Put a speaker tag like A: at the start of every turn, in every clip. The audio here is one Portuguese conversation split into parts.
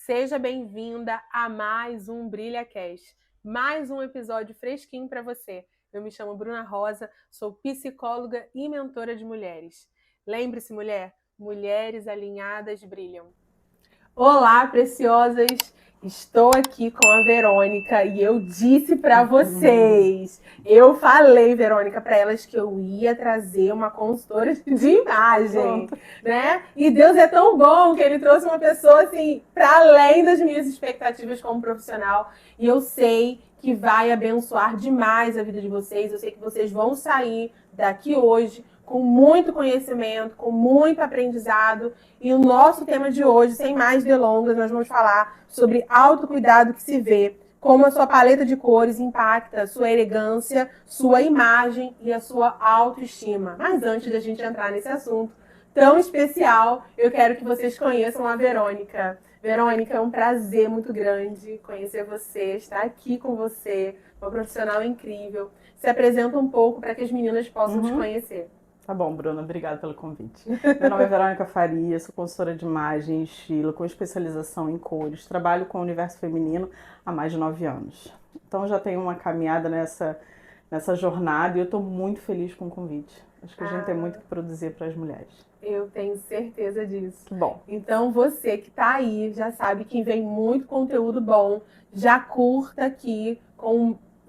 A: Seja bem-vinda a mais um BrilhaCast, mais um episódio fresquinho para você. Eu me chamo Bruna Rosa, sou psicóloga e mentora de mulheres. Lembre-se, mulher, mulheres alinhadas brilham. Olá, preciosas! Estou aqui com a Verônica e eu disse para vocês, eu falei, Verônica, para elas que eu ia trazer uma consultora de imagem, né? E Deus é tão bom que Ele trouxe uma pessoa assim para além das minhas expectativas como profissional. E eu sei que vai abençoar demais a vida de vocês. Eu sei que vocês vão sair daqui hoje com muito conhecimento, com muito aprendizado. E o nosso tema de hoje, sem mais delongas, nós vamos falar sobre autocuidado que se vê, como a sua paleta de cores impacta a sua elegância, sua imagem e a sua autoestima. Mas antes da gente entrar nesse assunto tão especial, eu quero que vocês conheçam a Verônica. Verônica, é um prazer muito grande conhecer você, estar aqui com você, uma profissional incrível. Se apresenta um pouco para que as meninas possam te conhecer.
B: Tá bom, Bruna, obrigada pelo convite. Meu nome é Verônica Faria, sou consultora de imagem e estilo, com especialização em cores. Trabalho com o universo feminino há mais de 9 anos. Então já tenho uma caminhada nessa jornada e eu estou muito feliz com o convite. Acho que a gente tem muito que produzir para as mulheres.
A: Eu tenho certeza disso.
B: Que bom.
A: Então você que tá aí já sabe que vem muito conteúdo bom. Já curta aqui.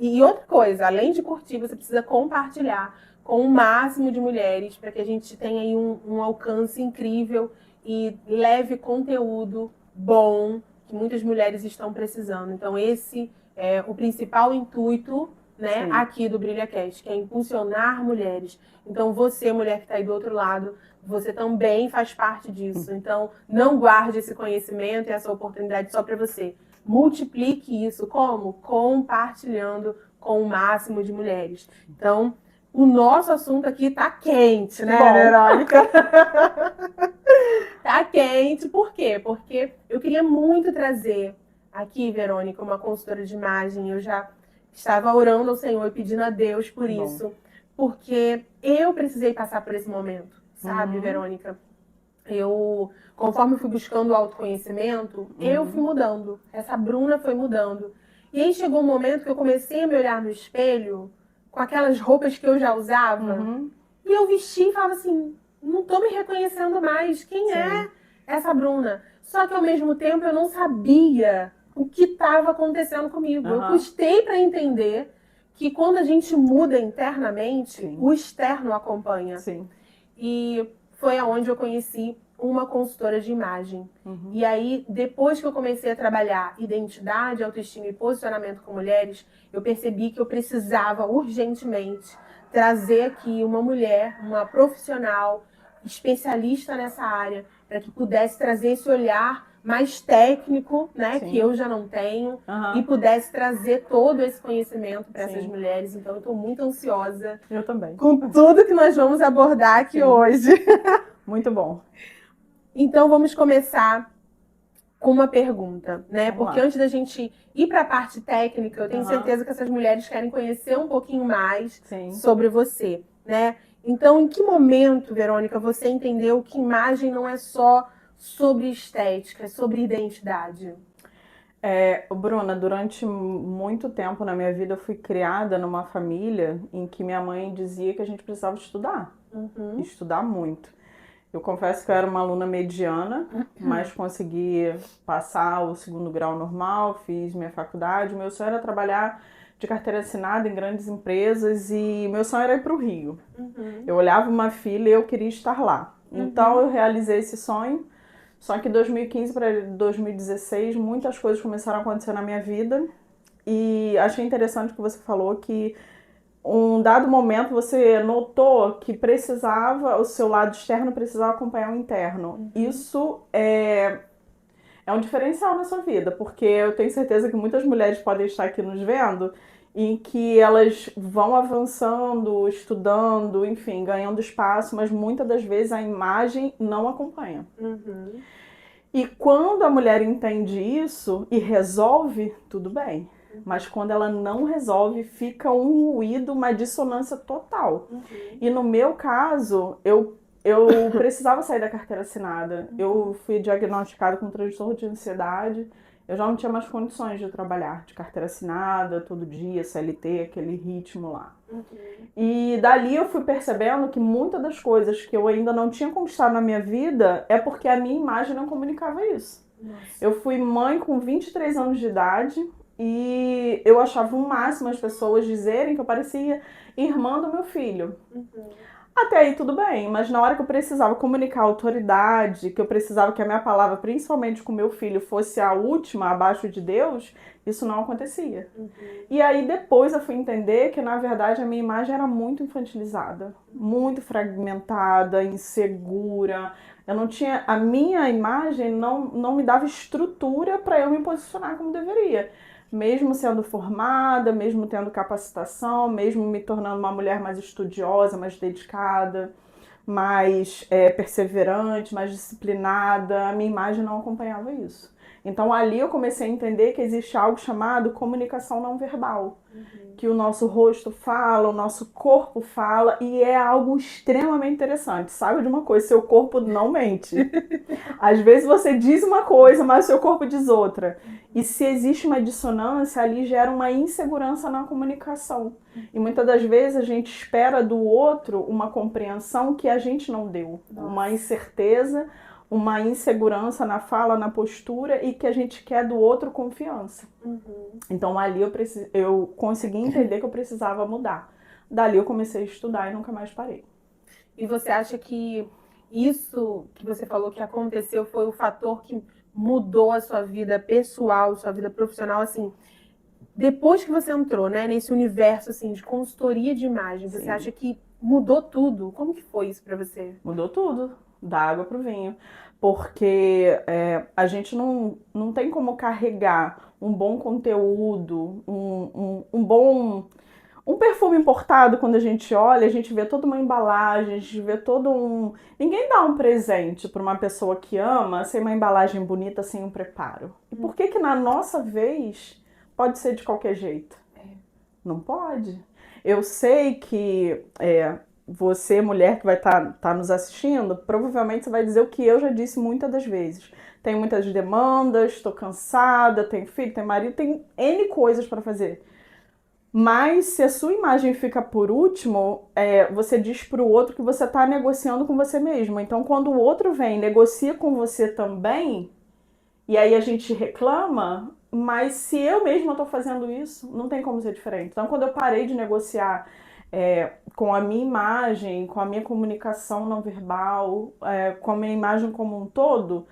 A: E outra coisa, além de curtir, você precisa compartilhar com o máximo de mulheres para que a gente tenha aí um alcance incrível e leve conteúdo bom que muitas mulheres estão precisando. Então esse é o principal intuito, né, aqui do BrilhaCast, que é impulsionar mulheres. Então você, mulher que está aí do outro lado, você também faz parte disso. Então, não guarde esse conhecimento e essa oportunidade só para você. Multiplique isso. Como? Compartilhando com o máximo de mulheres. Então, o nosso assunto aqui tá quente, né, Verônica? Tá quente. Por quê? Porque eu queria muito trazer aqui, Verônica, uma consultora de imagem. Eu já estava orando ao Senhor e pedindo a Deus por isso. Porque eu precisei passar por esse momento. Sabe, Verônica? Conforme eu fui buscando o autoconhecimento, eu fui mudando. Essa Bruna foi mudando. E aí chegou um momento que eu comecei a me olhar no espelho com aquelas roupas que eu já usava. E eu vesti e falava assim, não tô me reconhecendo mais. Quem é essa Bruna? Só que ao mesmo tempo eu não sabia o que estava acontecendo comigo. Eu custei para entender que quando a gente muda internamente, o externo acompanha. E foi aonde eu conheci uma consultora de imagem. E aí, depois que eu comecei a trabalhar identidade, autoestima e posicionamento com mulheres, eu percebi que eu precisava urgentemente trazer aqui uma mulher, uma profissional, especialista nessa área, para que pudesse trazer esse olhar mais técnico, né, que eu já não tenho, e pudesse trazer todo esse conhecimento para essas mulheres. Então, eu estou muito ansiosa.
B: Eu também.
A: Com tudo que nós vamos abordar aqui hoje.
B: Muito bom.
A: Então, vamos começar com uma pergunta, né? Porque antes da gente ir para a parte técnica, eu tenho certeza que essas mulheres querem conhecer um pouquinho mais sobre você, né? Então, em que momento, Verônica, você entendeu que imagem não é só sobre estética, é sobre identidade?
B: Bruna, durante muito tempo na minha vida eu fui criada numa família em que minha mãe dizia que a gente precisava estudar, estudar muito. Eu confesso que eu era uma aluna mediana, mas consegui passar o 2º grau normal, fiz minha faculdade. Meu sonho era trabalhar de carteira assinada em grandes empresas e meu sonho era ir para o Rio. Eu olhava uma fila e eu queria estar lá. Então eu realizei esse sonho. Só que de 2015 para 2016, muitas coisas começaram a acontecer na minha vida e achei interessante que você falou que um dado momento você notou que precisava, o seu lado externo precisava acompanhar o interno. Isso é um diferencial na sua vida, porque eu tenho certeza que muitas mulheres podem estar aqui nos vendo em que elas vão avançando, estudando, enfim, ganhando espaço, mas muitas das vezes a imagem não acompanha. E quando a mulher entende isso e resolve, tudo bem. Mas quando ela não resolve, fica um ruído, uma dissonância total. E no meu caso, eu eu precisava sair da carteira assinada. Eu fui diagnosticada com transtorno de ansiedade. Eu já não tinha mais condições de trabalhar de carteira assinada, todo dia, CLT, aquele ritmo lá. E dali eu fui percebendo que muitas das coisas que eu ainda não tinha conquistado na minha vida é porque a minha imagem não comunicava isso.
A: Nossa.
B: Eu fui mãe com 23 anos de idade e eu achava o máximo as pessoas dizerem que eu parecia irmã do meu filho. Até aí tudo bem, mas na hora que eu precisava comunicar a autoridade, que eu precisava que a minha palavra, principalmente com meu filho, fosse a última abaixo de Deus, isso não acontecia. E aí depois eu fui entender que na verdade a minha imagem era muito infantilizada, muito fragmentada, insegura. Eu não tinha, a minha imagem não me dava estrutura para eu me posicionar como deveria. Mesmo sendo formada, mesmo tendo capacitação, mesmo me tornando uma mulher mais estudiosa, mais dedicada, mais perseverante, mais disciplinada, a minha imagem não acompanhava isso. Então ali eu comecei a entender que existe algo chamado comunicação não verbal, que o nosso rosto fala, o nosso corpo fala, e é algo extremamente interessante. Sabe de uma coisa, seu corpo não mente. Às vezes você diz uma coisa, mas seu corpo diz outra. E se existe uma dissonância, ali gera uma insegurança na comunicação. E muitas das vezes a gente espera do outro uma compreensão que a gente não deu. Uma incerteza, uma insegurança na fala, na postura, e que a gente quer do outro confiança. Então ali eu consegui entender que eu precisava mudar. Dali eu comecei a estudar e nunca mais parei.
A: E você acha que isso que você falou que aconteceu foi o fator que mudou a sua vida pessoal, sua vida profissional, assim, depois que você entrou, né, nesse universo, assim, de consultoria de imagem, você acha que mudou tudo? Como que foi isso pra você?
B: Mudou tudo, da água pro vinho. Porque a gente não tem como carregar um bom conteúdo, um perfume importado. Quando a gente olha, a gente vê toda uma embalagem, a gente vê todo um... Ninguém dá um presente para uma pessoa que ama sem uma embalagem bonita, sem um preparo. E por que na nossa vez pode ser de qualquer jeito? Não pode. Eu sei que você, mulher que vai tá nos assistindo, provavelmente você vai dizer o que eu já disse muitas das vezes. Tenho muitas demandas, estou cansada, tenho filho, tenho marido, tenho N coisas para fazer. Mas se a sua imagem fica por último, você diz para o outro que você está negociando com você mesmo. Então, quando o outro vem e negocia com você também, e aí a gente reclama, mas se eu mesma estou fazendo isso, não tem como ser diferente. Então, quando eu parei de negociar com a minha imagem, com a minha comunicação não verbal, com a minha imagem como um todo,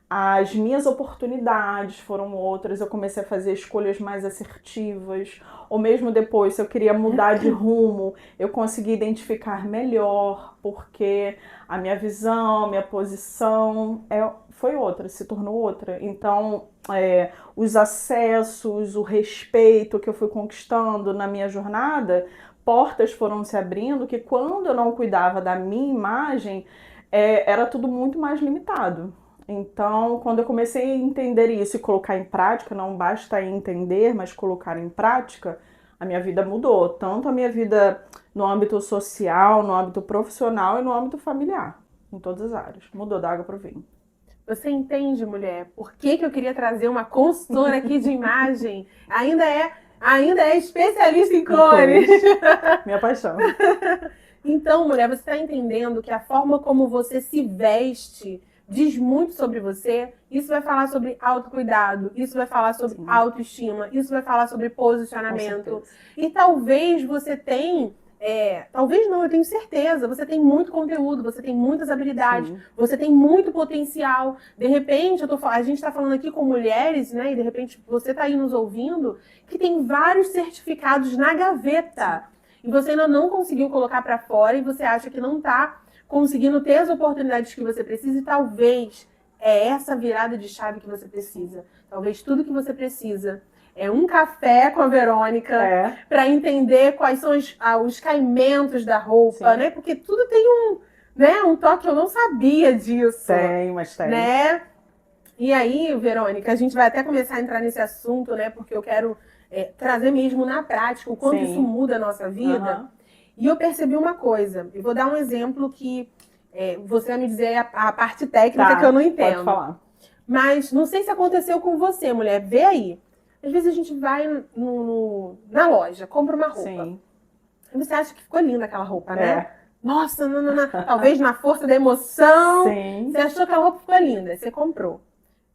B: as minhas oportunidades foram outras, eu comecei a fazer escolhas mais assertivas, ou mesmo depois, se eu queria mudar de rumo, eu consegui identificar melhor, porque a minha visão, minha posição foi outra, se tornou outra. Então, os acessos, o respeito que eu fui conquistando na minha jornada, portas foram se abrindo, que quando eu não cuidava da minha imagem, era tudo muito mais limitado. Então, quando eu comecei a entender isso e colocar em prática, não basta entender, mas colocar em prática, a minha vida mudou. Tanto a minha vida no âmbito social, no âmbito profissional e no âmbito familiar. Em todas as áreas. Mudou da água para o vinho.
A: Você entende, mulher, por que eu queria trazer uma consultora aqui de imagem? Ainda é especialista em cores.
B: Minha paixão.
A: Então, mulher, você está entendendo que a forma como você se veste diz muito sobre você. Isso vai falar sobre autocuidado, isso vai falar sobre autoestima, isso vai falar sobre posicionamento. E talvez você tenha, talvez não, eu tenho certeza, você tem muito conteúdo, você tem muitas habilidades, você tem muito potencial. De repente, a gente está falando aqui com mulheres, né? E de repente você está aí nos ouvindo, que tem vários certificados na gaveta. E você ainda não conseguiu colocar para fora e você acha que não está conseguindo ter as oportunidades que você precisa, e talvez essa virada de chave que você precisa. Talvez tudo que você precisa é um café com a Verônica para entender quais são os caimentos da roupa, né? Porque tudo tem um toque, eu não sabia disso.
B: Tem, mas tem.
A: Né? E aí, Verônica, a gente vai até começar a entrar nesse assunto, né? Porque eu quero trazer mesmo na prática o quanto isso muda a nossa vida. E eu percebi uma coisa, eu vou dar um exemplo que você vai me dizer a parte técnica que eu não entendo.
B: Pode falar.
A: Mas não sei se aconteceu com você, mulher. Vê aí. Às vezes a gente vai na loja, compra uma roupa.
B: Sim.
A: E você acha que ficou linda aquela roupa, né?
B: É.
A: Nossa, não. Talvez na força da emoção.
B: Sim.
A: Você achou que aquela roupa ficou linda. Você comprou.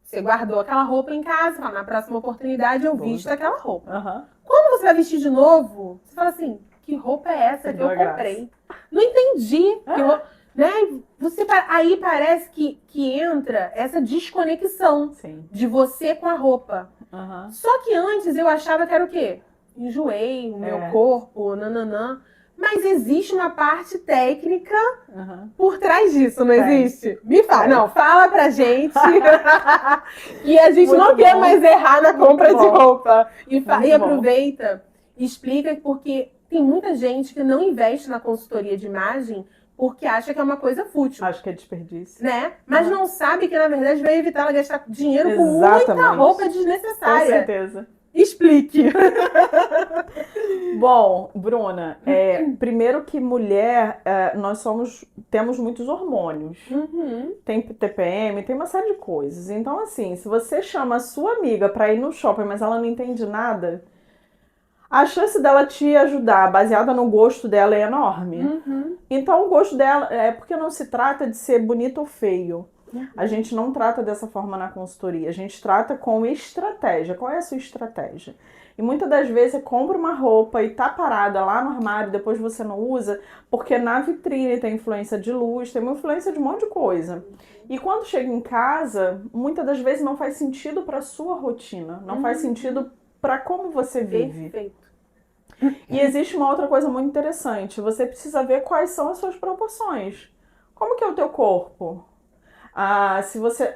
A: Você guardou aquela roupa em casa. Fala, na próxima oportunidade eu visto aquela roupa.
B: Uhum.
A: Quando você vai vestir de novo, você fala assim, que roupa é essa que eu comprei? Não entendi. Que roupa, né? Aí parece que entra essa desconexão de você com a roupa.
B: Uhum.
A: Só que antes eu achava que era o quê? Enjoei o meu corpo, nananã. Mas existe uma parte técnica por trás disso, não existe? Me fala. Não, fala pra gente. E a gente não quer mais errar na compra de roupa. E aproveita e explica, porque tem muita gente que não investe na consultoria de imagem porque acha que é uma coisa fútil.
B: Acho que é desperdício.
A: Né? Mas não sabe que, na verdade, vai evitar ela gastar dinheiro com muita roupa desnecessária.
B: Com certeza.
A: Explique.
B: Bom, Bruna, primeiro que mulher, nós temos muitos hormônios. Tem TPM, tem uma série de coisas. Então, assim, se você chama a sua amiga pra ir no shopping, mas ela não entende nada, a chance dela te ajudar, baseada no gosto dela, é enorme. Então, o gosto dela é porque não se trata de ser bonito ou feio. A gente não trata dessa forma na consultoria. A gente trata com estratégia. Qual é a sua estratégia? E muitas das vezes você compra uma roupa e tá parada lá no armário, depois você não usa, porque na vitrine tem influência de luz, tem uma influência de um monte de coisa. E quando chega em casa, muitas das vezes não faz sentido para sua rotina, não faz sentido para como você vive.
A: Perfeito.
B: E existe uma outra coisa muito interessante. Você precisa ver quais são as suas proporções. Como que é o teu corpo?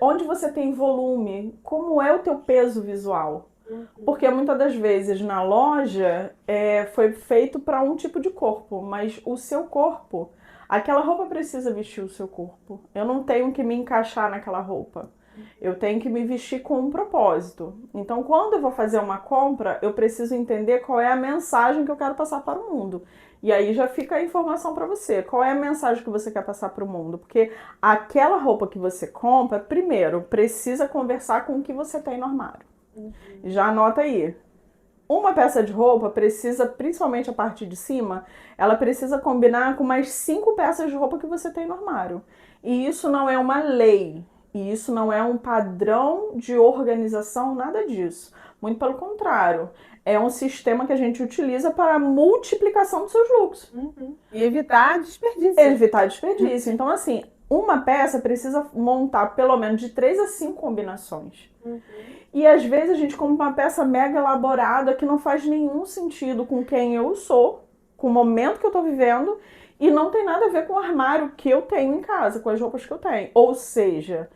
B: Onde você tem volume? Como é o teu peso visual? Porque muitas das vezes na loja foi feito para um tipo de corpo, mas o seu corpo, aquela roupa precisa vestir o seu corpo. Eu não tenho que me encaixar naquela roupa. Eu tenho que me vestir com um propósito. Então, quando eu vou fazer uma compra, eu preciso entender qual é a mensagem que eu quero passar para o mundo. E aí já fica a informação para você. Qual é a mensagem que você quer passar para o mundo? Porque aquela roupa que você compra, primeiro, precisa conversar com o que você tem no armário. Já anota aí. Uma peça de roupa precisa, principalmente a parte de cima, ela precisa combinar com mais 5 peças de roupa que você tem no armário. E isso não é uma lei. E isso não é um padrão de organização, nada disso. Muito pelo contrário. É um sistema que a gente utiliza para a multiplicação dos seus looks.
A: E evitar desperdício.
B: Evitar desperdício. Então, assim, uma peça precisa montar pelo menos de 3 a 5 combinações. E às vezes a gente compra uma peça mega elaborada que não faz nenhum sentido com quem eu sou, com o momento que eu tô vivendo, e não tem nada a ver com o armário que eu tenho em casa, com as roupas que eu tenho. Ou seja,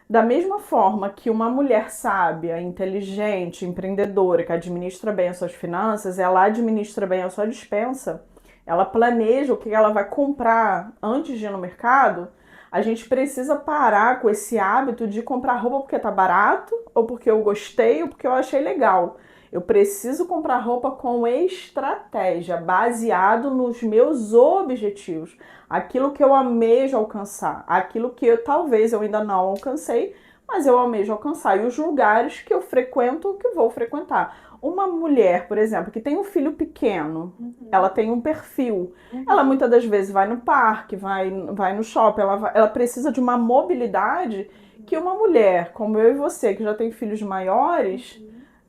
B: da mesma forma que uma mulher sábia, inteligente, empreendedora, que administra bem as suas finanças, ela administra bem a sua despensa, ela planeja o que ela vai comprar antes de ir no mercado, a gente precisa parar com esse hábito de comprar roupa porque tá barato, ou porque eu gostei, ou porque eu achei legal. Eu preciso comprar roupa com estratégia, baseado nos meus objetivos. Aquilo que eu almejo alcançar, aquilo que talvez eu ainda não alcancei, mas eu almejo alcançar. E os lugares que eu frequento, que vou frequentar. Uma mulher, por exemplo, que tem um filho pequeno, ela tem um perfil. Ela muitas das vezes vai no parque, vai no shopping, ela precisa de uma mobilidade que uma mulher, como eu e você, que já tem filhos maiores,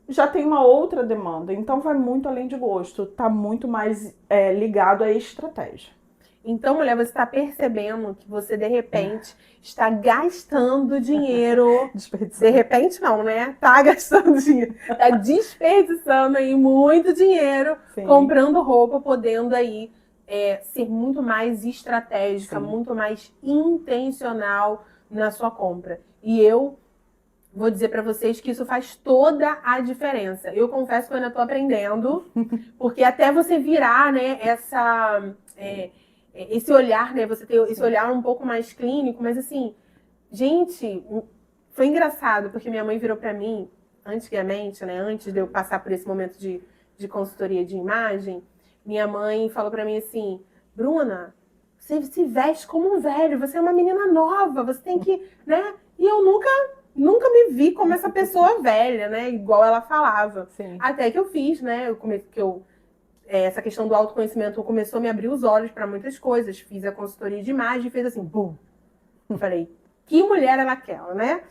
B: já tem uma outra demanda. Então vai muito além de gosto, tá muito mais ligado à estratégia.
A: Então, mulher, você está percebendo que você, de repente, está gastando dinheiro. De repente, não, né? Tá gastando dinheiro. Tá desperdiçando aí muito dinheiro. Sim. Comprando roupa, podendo aí ser muito mais estratégica, sim, muito mais intencional na sua compra. E eu vou dizer para vocês que isso faz toda a diferença. Eu confesso que eu ainda estou aprendendo, porque até você virar, né, esse olhar, né? Você ter esse olhar um pouco mais clínico, mas assim, gente, foi engraçado, porque minha mãe virou pra mim, antigamente, né? Antes de eu passar por esse momento de consultoria de imagem, minha mãe falou pra mim assim, Bruna, você se veste como um velho, você é uma menina nova, você tem que, né? E eu nunca me vi como essa pessoa velha, né? Igual ela falava.
B: Sim.
A: Até que eu fiz, né? Essa questão do autoconhecimento começou a me abrir os olhos para muitas coisas. Fiz a consultoria de imagem e fez assim, bum. Falei, que mulher era aquela, né?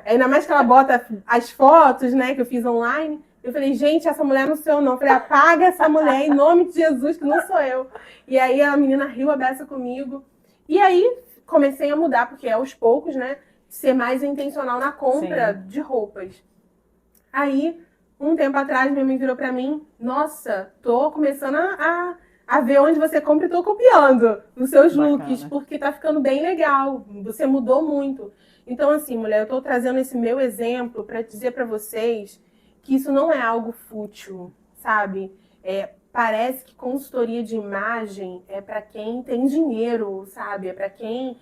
A: Ainda mais que ela bota as fotos, né, que eu fiz online. Eu falei, gente, essa mulher não sou eu, não. Eu falei, apaga essa mulher em nome de Jesus, que não sou eu. E aí a menina riu a beça comigo. E aí comecei a mudar, porque aos poucos, né, ser mais intencional na compra de roupas. Aí, um tempo atrás, minha mãe virou pra mim, nossa, tô começando a ver onde você compra e tô copiando os seus looks, porque tá ficando bem legal, você mudou muito. Então, assim, mulher, eu tô trazendo esse meu exemplo pra dizer pra vocês que isso não é algo fútil, sabe? Parece que consultoria de imagem é pra quem tem dinheiro, sabe? É pra quem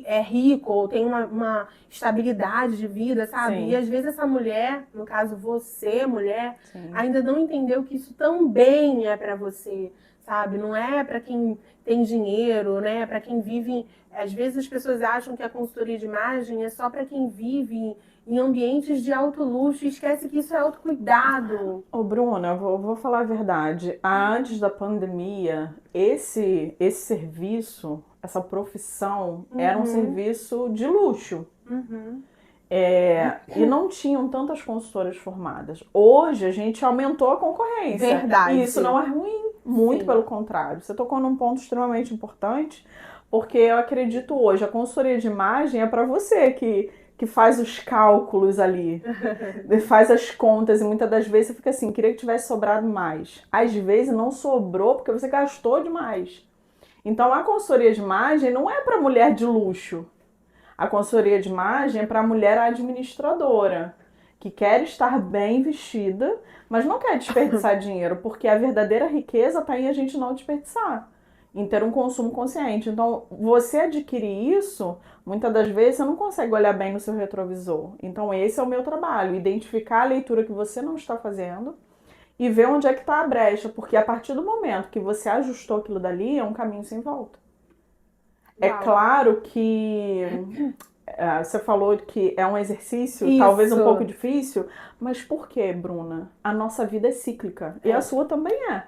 A: é rico ou tem uma estabilidade de vida, sabe?
B: Sim.
A: E às vezes essa mulher, no caso você, mulher, ainda não entendeu que isso também é para você, sabe? Não é para quem tem dinheiro, né? É para quem vive. Às vezes as pessoas acham que a consultoria de imagem é só para quem vive em ambientes de alto luxo e esquece que isso é autocuidado.
B: Ô, Bruna, eu vou falar a verdade. Antes da pandemia, esse serviço, essa profissão, era um serviço de luxo. E não tinham tantas consultoras formadas. Hoje a gente aumentou a concorrência.
A: Verdade.
B: E isso não é ruim, muito pelo contrário. Você tocou num ponto extremamente importante, porque eu acredito hoje, a consultoria de imagem é para você que faz os cálculos ali, faz as contas, e muitas das vezes você fica assim, queria que tivesse sobrado mais. Às vezes não sobrou porque você gastou demais. Então a consultoria de imagem não é para mulher de luxo. A consultoria de imagem é para a mulher administradora, que quer estar bem vestida, mas não quer desperdiçar dinheiro, porque a verdadeira riqueza está em a gente não desperdiçar, em ter um consumo consciente. Então, você adquirir isso, muitas das vezes você não consegue olhar bem no seu retrovisor. Então, esse é o meu trabalho, identificar a leitura que você não está fazendo e ver onde é que está a brecha, porque a partir do momento que você ajustou aquilo dali, é um caminho sem volta. É claro que você falou que é um exercício talvez um pouco difícil, mas por quê, Bruna? A nossa vida é cíclica e a sua também é.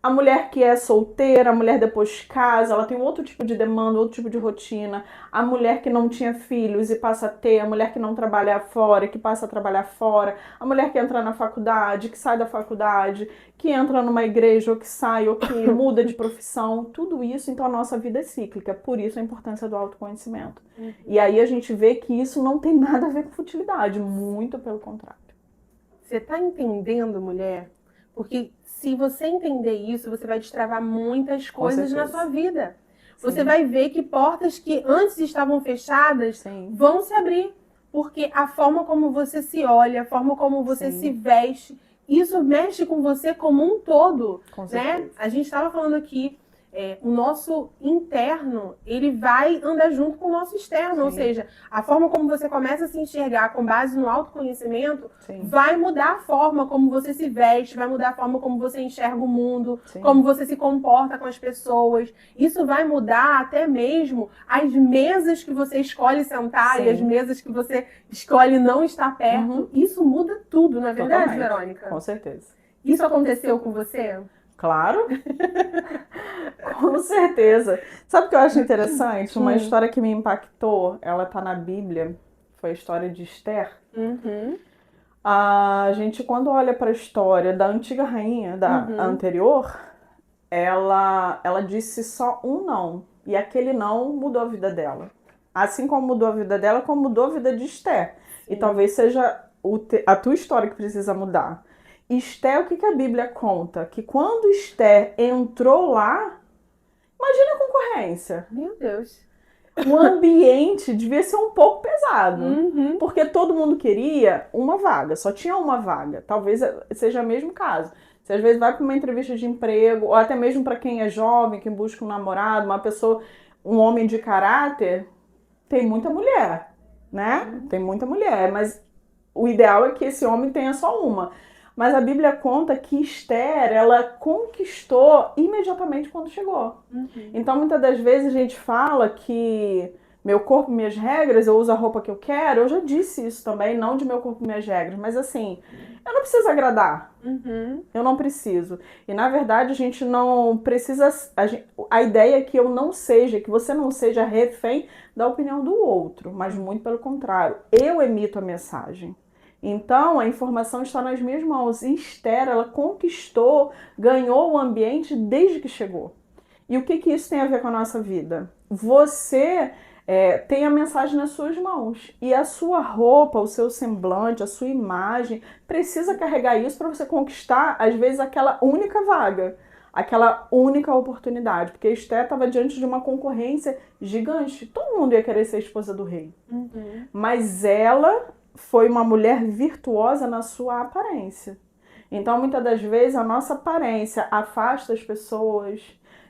B: A mulher que é solteira, a mulher depois casa, ela tem outro tipo de demanda, outro tipo de rotina. A mulher que não tinha filhos e passa a ter, a mulher que não trabalha fora, que passa a trabalhar fora, a mulher que entra na faculdade, que sai da faculdade, que entra numa igreja ou que sai ou que muda de profissão. Tudo isso, então a nossa vida é cíclica. Por isso a importância do autoconhecimento. E aí a gente vê que isso não tem nada a ver com futilidade, muito pelo contrário.
A: Você tá entendendo, mulher? Porque se você entender isso, você vai destravar muitas coisas na sua vida. Você vai ver que portas que antes estavam fechadas vão se abrir. Porque a forma como você se olha, a forma como você se veste, isso mexe com você como um todo. Né? A gente estava falando aqui, o nosso interno, ele vai andar junto com o nosso externo. Ou seja, a forma como você começa a se enxergar com base no autoconhecimento vai mudar a forma como você se veste, vai mudar a forma como você enxerga o mundo, como você se comporta com as pessoas. Isso vai mudar até mesmo as mesas que você escolhe sentar e as mesas que você escolhe não estar perto. Isso muda tudo, não é verdade, Verônica?
B: Com certeza.
A: Isso aconteceu com você?
B: Claro, com certeza. Sabe o que eu acho interessante? Uma história que me impactou, ela tá na Bíblia, foi a história de Esther. A gente, quando olha para a história da antiga rainha, da anterior, ela disse só um não, e aquele não mudou a vida dela. Assim como mudou a vida dela, como mudou a vida de Esther. E talvez seja a tua história que precisa mudar. Esther, o que a Bíblia conta? Que quando Esther entrou lá, imagina a concorrência.
A: Meu Deus.
B: O ambiente devia ser um pouco pesado, porque todo mundo queria uma vaga, só tinha uma vaga. Talvez seja o mesmo caso. Você às vezes vai para uma entrevista de emprego, ou até mesmo para quem é jovem, quem busca um namorado, uma pessoa, um homem de caráter, tem muita mulher, né? Tem muita mulher, mas o ideal é que esse homem tenha só uma. Mas a Bíblia conta que Esther, ela conquistou imediatamente quando chegou. Então, muitas das vezes a gente fala que meu corpo, minhas regras, eu uso a roupa que eu quero. Eu já disse isso também, não de meu corpo, minhas regras. Mas assim, eu não preciso agradar. Eu não preciso. E na verdade a gente não precisa. A ideia é que eu não seja, que você não seja refém da opinião do outro, mas muito pelo contrário. Eu emito a mensagem. Então a informação está nas minhas mãos. E Esther, ela conquistou, ganhou o ambiente desde que chegou. E o que isso tem a ver com a nossa vida? Você tem a mensagem nas suas mãos. E a sua roupa, o seu semblante, a sua imagem, precisa carregar isso para você conquistar, às vezes, aquela única vaga, aquela única oportunidade. Porque Esther estava diante de uma concorrência gigante. Todo mundo ia querer ser esposa do rei. Mas ela foi uma mulher virtuosa na sua aparência. Então, muitas das vezes, a nossa aparência afasta as pessoas,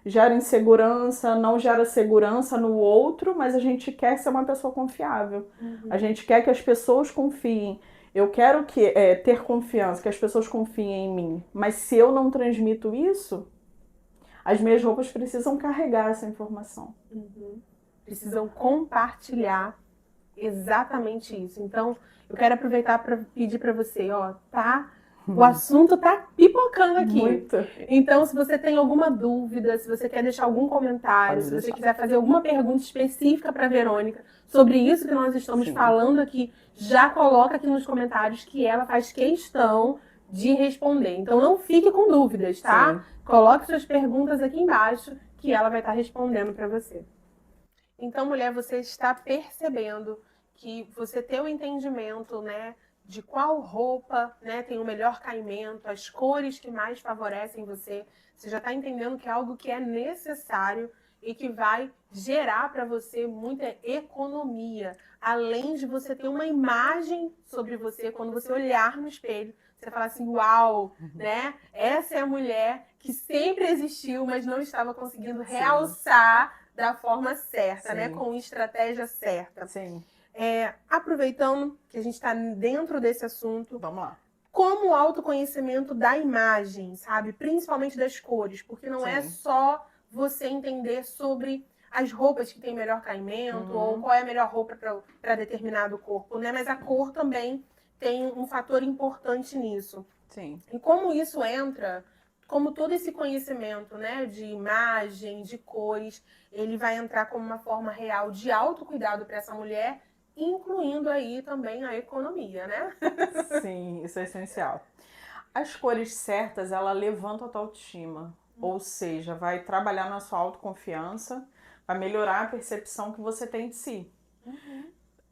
B: gera insegurança, não gera segurança no outro, mas a gente quer ser uma pessoa confiável. A gente quer que as pessoas confiem. Eu quero ter confiança, que as pessoas confiem em mim. Mas se eu não transmito isso, as minhas roupas precisam carregar essa informação.
A: Precisam compartilhar exatamente isso. Então, eu quero aproveitar para pedir para você, tá? O assunto tá pipocando aqui.
B: Muito.
A: Então, se você tem alguma dúvida, se você quer deixar algum comentário, se você quiser fazer alguma pergunta específica para Verônica sobre isso que nós estamos falando aqui, já coloca aqui nos comentários que ela faz questão de responder. Então, não fique com dúvidas, tá? Coloque suas perguntas aqui embaixo que ela vai estar respondendo para você. Então, mulher, você está percebendo que você tem o entendimento, né, de qual roupa, né, tem o melhor caimento, as cores que mais favorecem você. Você já está entendendo que é algo que é necessário e que vai gerar para você muita economia. Além de você ter uma imagem sobre você, quando você olhar no espelho, você fala assim, uau, né? Essa é a mulher que sempre existiu, mas não estava conseguindo realçar da forma certa, né? Com estratégia certa. Aproveitando que a gente está dentro desse assunto,
B: Vamos lá.
A: Como o autoconhecimento da imagem, sabe? Principalmente das cores, porque não é só você entender sobre as roupas que têm melhor caimento ou qual é a melhor roupa para determinado corpo, né? Mas a cor também tem um fator importante nisso. E como isso entra, como todo esse conhecimento, né, de imagem, de cores, ele vai entrar como uma forma real de autocuidado para essa mulher, incluindo aí também a economia, né?
B: Sim, isso é essencial. As cores certas, ela levanta a tua autoestima, ou seja, vai trabalhar na sua autoconfiança, vai melhorar a percepção que você tem de si.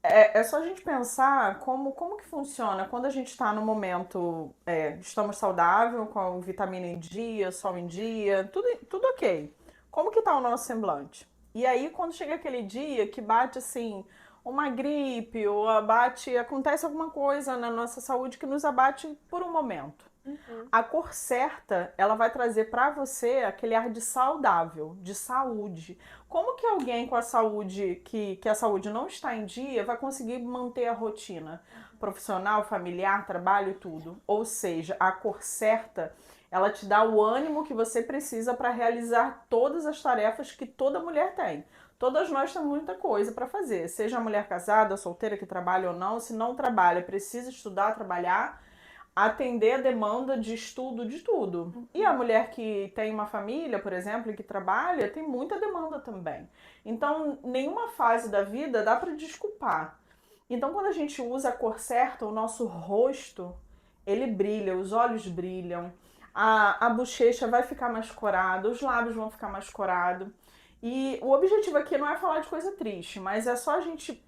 B: É só a gente pensar como que funciona quando a gente está no momento, estamos saudável, com vitamina em dia, sol em dia, tudo ok. Como que tá o nosso semblante? E aí, quando chega aquele dia que bate assim, uma gripe ou acontece alguma coisa na nossa saúde que nos abate por um momento. A cor certa, ela vai trazer para você aquele ar de saudável, de saúde. Como que alguém com a saúde, que a saúde não está em dia, vai conseguir manter a rotina profissional, familiar, trabalho e tudo? Ou seja, a cor certa, ela te dá o ânimo que você precisa para realizar todas as tarefas que toda mulher tem. Todas nós temos muita coisa para fazer, seja a mulher casada, solteira que trabalha ou não, se não trabalha, precisa estudar, trabalhar, atender a demanda de estudo de tudo. E a mulher que tem uma família, por exemplo, e que trabalha, tem muita demanda também. Então, nenhuma fase da vida dá para desculpar. Então, quando a gente usa a cor certa, o nosso rosto, ele brilha, os olhos brilham, a bochecha vai ficar mais corada, os lábios vão ficar mais corados. E o objetivo aqui não é falar de coisa triste, mas é só a gente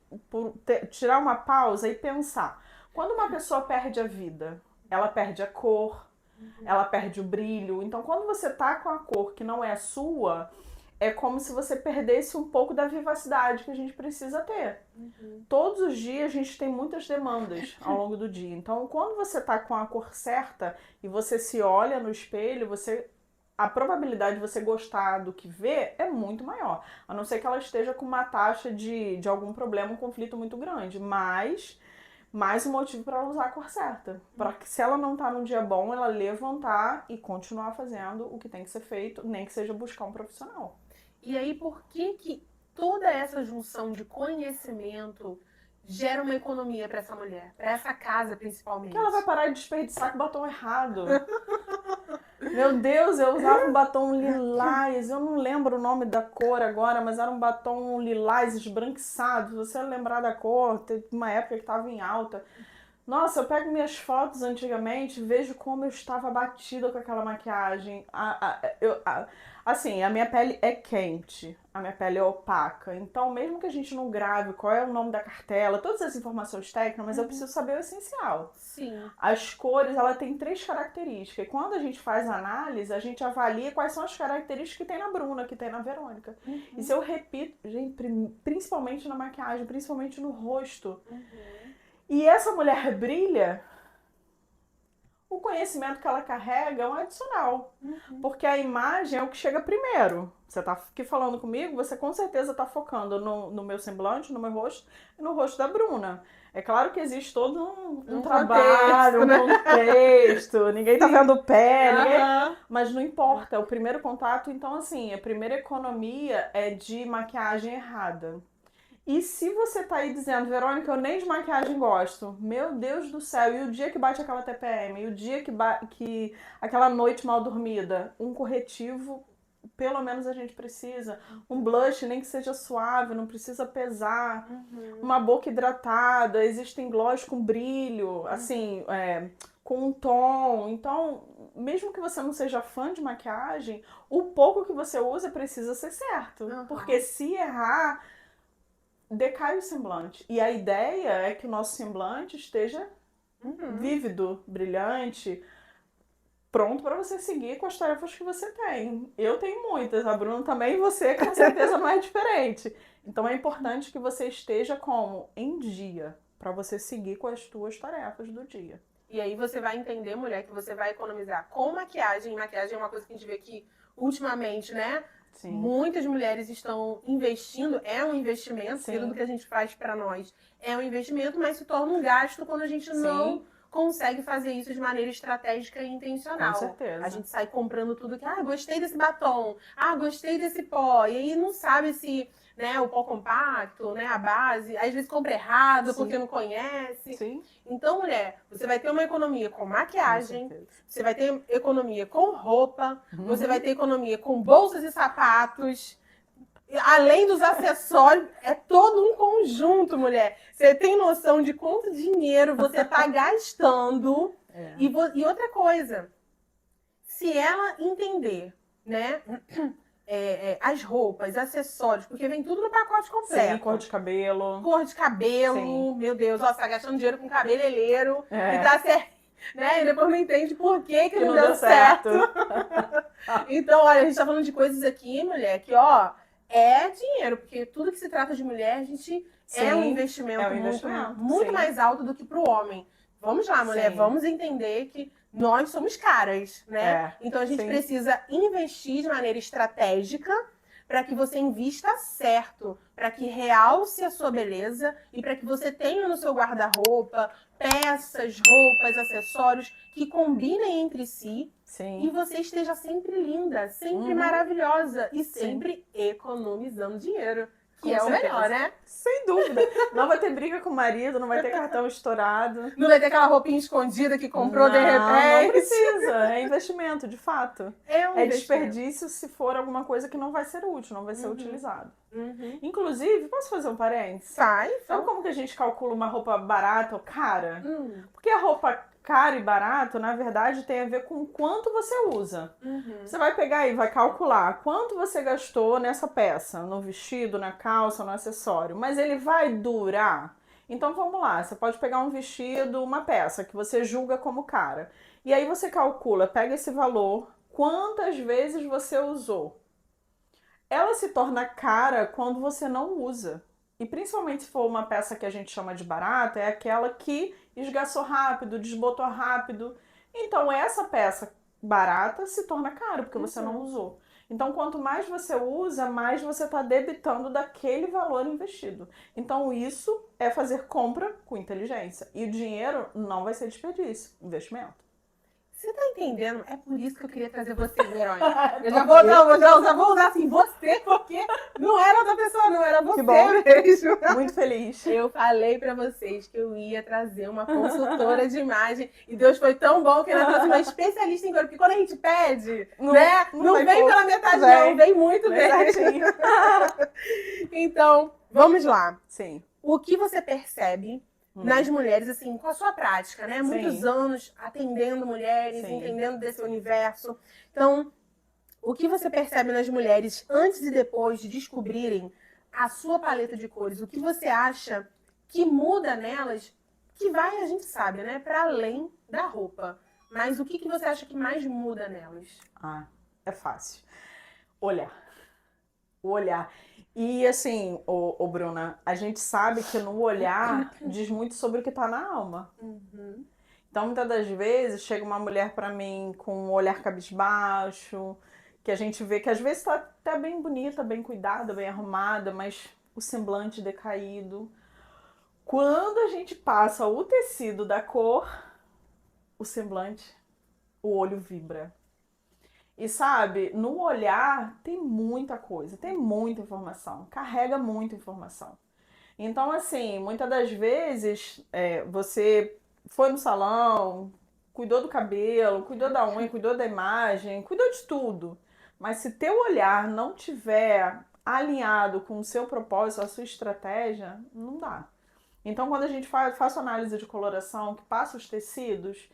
B: tirar uma pausa e pensar. Quando uma pessoa perde a vida, ela perde a cor, ela perde o brilho. Então, quando você tá com a cor que não é sua, é como se você perdesse um pouco da vivacidade que a gente precisa ter. Todos os dias a gente tem muitas demandas ao longo do dia. Então, quando você tá com a cor certa e você se olha no espelho, a probabilidade de você gostar do que vê é muito maior. A não ser que ela esteja com uma taxa de algum problema, um conflito muito grande. Mas mais um motivo para ela usar a cor certa. Para que se ela não tá num dia bom, ela levantar e continuar fazendo o que tem que ser feito, nem que seja buscar um profissional.
A: E aí, por que toda essa junção de conhecimento gera uma economia para essa mulher, para essa casa principalmente?
B: Que ela vai parar de desperdiçar com batom errado. Meu Deus, eu usava um batom lilás, eu não lembro o nome da cor agora, mas era um batom lilás esbranquiçado. Se você lembrar da cor, teve uma época que estava em alta. Nossa, eu pego minhas fotos antigamente e vejo como eu estava abatida com aquela maquiagem. Assim, a minha pele é quente, a minha pele é opaca. Então, mesmo que a gente não grave qual é o nome da cartela, todas as informações técnicas, mas eu preciso saber o essencial.
A: Sim.
B: As cores, ela tem 3 características. E quando a gente faz a análise, a gente avalia quais são as características que tem na Bruna, que tem na Verônica. E se eu repito, gente, principalmente na maquiagem, principalmente no rosto. E essa mulher brilha, o conhecimento que ela carrega é um adicional. Porque a imagem é o que chega primeiro. Você tá aqui falando comigo, você com certeza tá focando no meu semblante, no meu rosto e no rosto da Bruna. É claro que existe todo um trabalho,
A: contexto,
B: um contexto, ninguém tá vendo o pé,
A: Aham.
B: mas não importa, é o primeiro contato. Então, assim, a primeira economia é de maquiagem errada. E se você tá aí dizendo, Verônica, eu nem de maquiagem gosto, meu Deus do céu, e o dia que bate aquela TPM, e o dia que aquela noite mal dormida, um corretivo, pelo menos a gente precisa, um blush, nem que seja suave, não precisa pesar, uma boca hidratada, existem gloss com brilho, assim, com um tom. Então, mesmo que você não seja fã de maquiagem, o pouco que você usa precisa ser certo, porque se errar decai o semblante. E a ideia é que o nosso semblante esteja vívido, brilhante, pronto para você seguir com as tarefas que você tem. Eu tenho muitas, a Bruna também, e você com certeza não é diferente. Então é importante que você esteja como? Em dia, para você seguir com as tuas tarefas do dia.
A: E aí você vai entender, mulher, que você vai economizar com maquiagem. Maquiagem é uma coisa que a gente vê aqui ultimamente, né?
B: Sim.
A: Muitas mulheres estão investindo, é um investimento,
B: Sim.
A: tudo que a gente faz para nós é um investimento, mas se torna um gasto quando a gente não consegue fazer isso de maneira estratégica e intencional.
B: Com certeza.
A: A gente sai comprando tudo que, gostei desse batom, gostei desse pó, e aí não sabe se, né, o pó compacto, né, a base, às vezes compra errado porque não conhece.
B: Sim.
A: Então, mulher, você vai ter uma economia com maquiagem, você vai ter economia com roupa, você vai ter economia com bolsas e sapatos, além dos acessórios, é todo um conjunto, mulher. Você tem noção de quanto dinheiro você está gastando? E outra coisa, se ela entender, né, as roupas, acessórios, porque vem tudo no pacote completo.
B: Sim, cor de cabelo.
A: Cor de cabelo,
B: Sim.
A: meu Deus, ó, você tá gastando dinheiro com cabeleireiro e tá certo. Né? E depois não entende por que não deu certo. Então, olha, a gente tá falando de coisas aqui, mulher, que, ó, é dinheiro, porque tudo que se trata de mulher, a gente é um investimento, muito mais alto do que pro homem. Vamos lá, mulher, vamos entender que nós somos caras, né? Então a gente precisa investir de maneira estratégica para que você invista certo, para que realce a sua beleza e para que você tenha no seu guarda-roupa peças, roupas, acessórios que combinem entre si.
B: Sim.
A: E você esteja sempre linda, sempre maravilhosa e sempre economizando dinheiro. Que é o melhor, né?
B: Sem dúvida. Não vai ter briga com o marido, não vai ter cartão estourado.
A: Não vai ter aquela roupinha escondida que comprou de repente.
B: Não precisa. É investimento, de fato.
A: É
B: desperdício se for alguma coisa que não vai ser útil, não vai ser utilizado. Inclusive, posso fazer um parênteses? Sabe como que a gente calcula uma roupa barata ou cara? Porque a roupa caro e barato, na verdade, tem a ver com quanto você usa. Você vai pegar e vai calcular quanto você gastou nessa peça, no vestido, na calça, no acessório, mas ele vai durar? Então vamos lá, você pode pegar um vestido, uma peça que você julga como cara, e aí você calcula, pega esse valor, quantas vezes você usou. Ela se torna cara quando você não usa. E principalmente se for uma peça que a gente chama de barata, é aquela que esgaçou rápido, desbotou rápido. Então essa peça barata se torna cara porque você não usou. Então, quanto mais você usa, mais você está debitando daquele valor investido. Então, isso é fazer compra com inteligência. E o dinheiro não vai ser desperdício, investimento.
A: Você tá entendendo? É por isso que eu queria trazer você, Verônica. Eu já vou usar assim, você, porque não era outra pessoa, não, era você mesmo.
B: Muito feliz.
A: Eu falei pra vocês que eu ia trazer uma consultora de imagem e Deus foi tão bom que ela trouxe uma especialista em cor, porque quando a gente pede, não vem pela metade não, vem muito bem. Então, vamos lá.
B: Sim.
A: O que você percebe nas mulheres, assim, com a sua prática, né? Muitos anos atendendo mulheres, entendendo desse universo. Então, o que você percebe nas mulheres antes e depois de descobrirem a sua paleta de cores? O que você acha que muda nelas? Que vai, a gente sabe, né? Para além da roupa. Mas o que você acha que mais muda nelas?
B: É fácil. Olhar. O olhar. E assim, Bruna, a gente sabe que no olhar diz muito sobre o que tá na alma. Então, muitas das vezes, chega uma mulher pra mim com um olhar cabisbaixo, que a gente vê que às vezes tá até bem bonita, bem cuidada, bem arrumada, mas o semblante decaído. Quando a gente passa o tecido da cor, o semblante, o olho vibra. E sabe, no olhar tem muita coisa, tem muita informação, carrega muita informação. Então, assim, muitas das vezes você foi no salão, cuidou do cabelo, cuidou da unha, cuidou da imagem, cuidou de tudo. Mas se teu olhar não tiver alinhado com o seu propósito, a sua estratégia, não dá. Então, quando a gente faz análise de coloração, que passa os tecidos,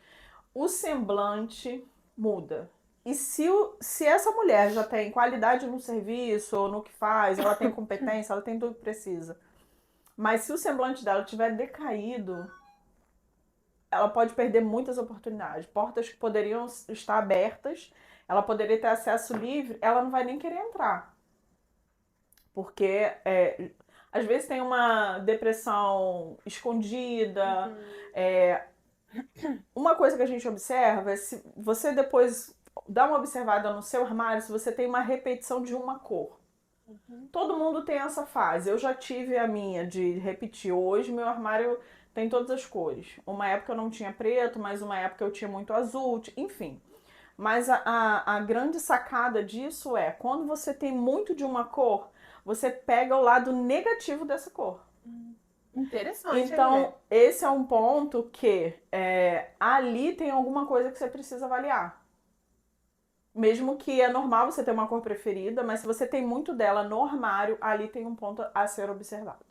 B: o semblante muda. E se essa mulher já tem qualidade no serviço ou no que faz, ela tem competência, ela tem tudo que precisa. Mas se o semblante dela tiver decaído, ela pode perder muitas oportunidades. Portas que poderiam estar abertas, ela poderia ter acesso livre, ela não vai nem querer entrar. Porque às vezes tem uma depressão escondida. Uma coisa que a gente observa é se você depois dá uma observada no seu armário, se você tem uma repetição de uma cor. Todo mundo tem essa fase. Eu já tive a minha de repetir. Hoje meu armário tem todas as cores. Uma época eu não tinha preto, mas uma época eu tinha muito azul, enfim. Mas a grande sacada disso é, quando você tem muito de uma cor, você pega o lado negativo dessa cor.
A: Interessante.
B: Então, esse é um ponto que ali tem alguma coisa que você precisa avaliar. Mesmo que é normal você ter uma cor preferida, mas se você tem muito dela no armário, ali tem um ponto a ser observado.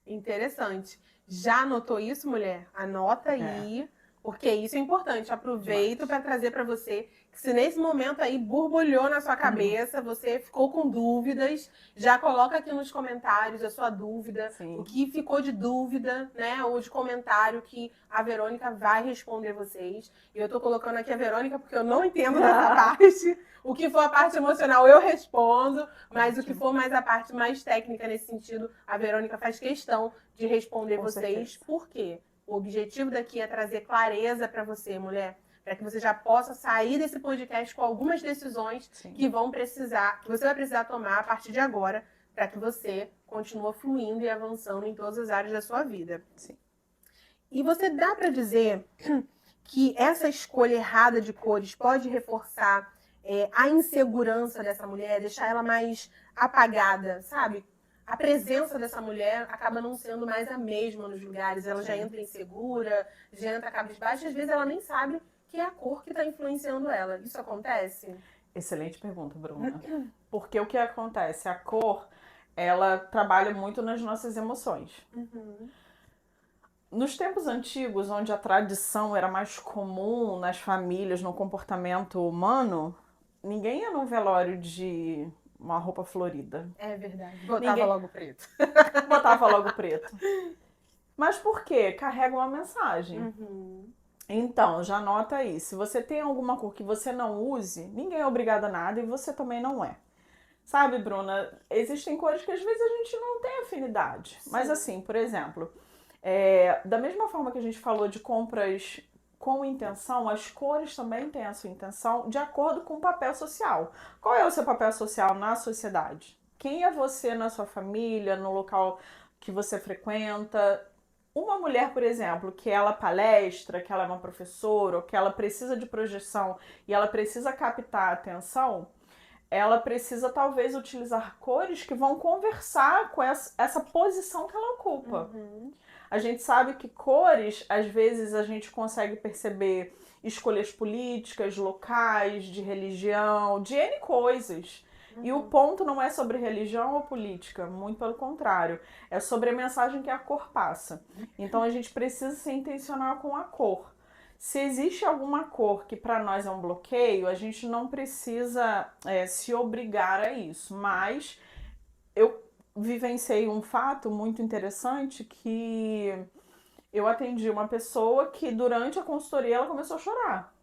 A: Interessante. Já anotou isso, mulher? Anota aí, porque isso é importante. Aproveito para trazer para você que se nesse momento aí borbulhou na sua cabeça, você ficou com dúvidas, já coloca aqui nos comentários a sua dúvida, o que ficou de dúvida, né, ou de comentário que a Verônica vai responder vocês. E eu tô colocando aqui a Verônica porque eu não entendo dessa parte. O que for a parte emocional eu respondo, mas o que for mais a parte mais técnica nesse sentido, a Verônica faz questão de responder vocês. Por quê? O objetivo daqui é trazer clareza para você, mulher, para que você já possa sair desse podcast com algumas decisões que você vai precisar tomar a partir de agora, para que você continue fluindo e avançando em todas as áreas da sua vida.
B: Sim.
A: E você dá para dizer que essa escolha errada de cores pode reforçar a insegurança dessa mulher, deixar ela mais apagada, sabe? A presença dessa mulher acaba não sendo mais a mesma nos lugares. Ela já entra insegura, já entra cabisbaixa, às vezes ela nem sabe que é a cor que está influenciando ela. Isso acontece?
B: Excelente pergunta, Bruna. Porque o que acontece? A cor, ela trabalha muito nas nossas emoções. Nos tempos antigos, onde a tradição era mais comum nas famílias, no comportamento humano, ninguém ia num velório de uma roupa florida.
A: É verdade. Botava logo preto.
B: Botava logo preto. Mas por quê? Carrega uma mensagem. Então, já anota aí. Se você tem alguma cor que você não use, ninguém é obrigado a nada e você também não é. Sabe, Bruna? Existem cores que às vezes a gente não tem afinidade. Mas assim, por exemplo, da mesma forma que a gente falou de compras com intenção, as cores também têm a sua intenção de acordo com o papel social. Qual é o seu papel social na sociedade? Quem é você na sua família, no local que você frequenta? Uma mulher, por exemplo, que ela palestra, que ela é uma professora, ou que ela precisa de projeção e ela precisa captar a atenção, ela precisa talvez utilizar cores que vão conversar com essa posição que ela ocupa. A gente sabe que cores, às vezes, a gente consegue perceber escolhas políticas, locais, de religião, de N coisas. E o ponto não é sobre religião ou política, muito pelo contrário. É sobre a mensagem que a cor passa. Então a gente precisa ser intencional com a cor. Se existe alguma cor que para nós é um bloqueio, a gente não precisa se obrigar a isso. Mas eu vivenciei um fato muito interessante que eu atendi uma pessoa que durante a consultoria ela começou a chorar.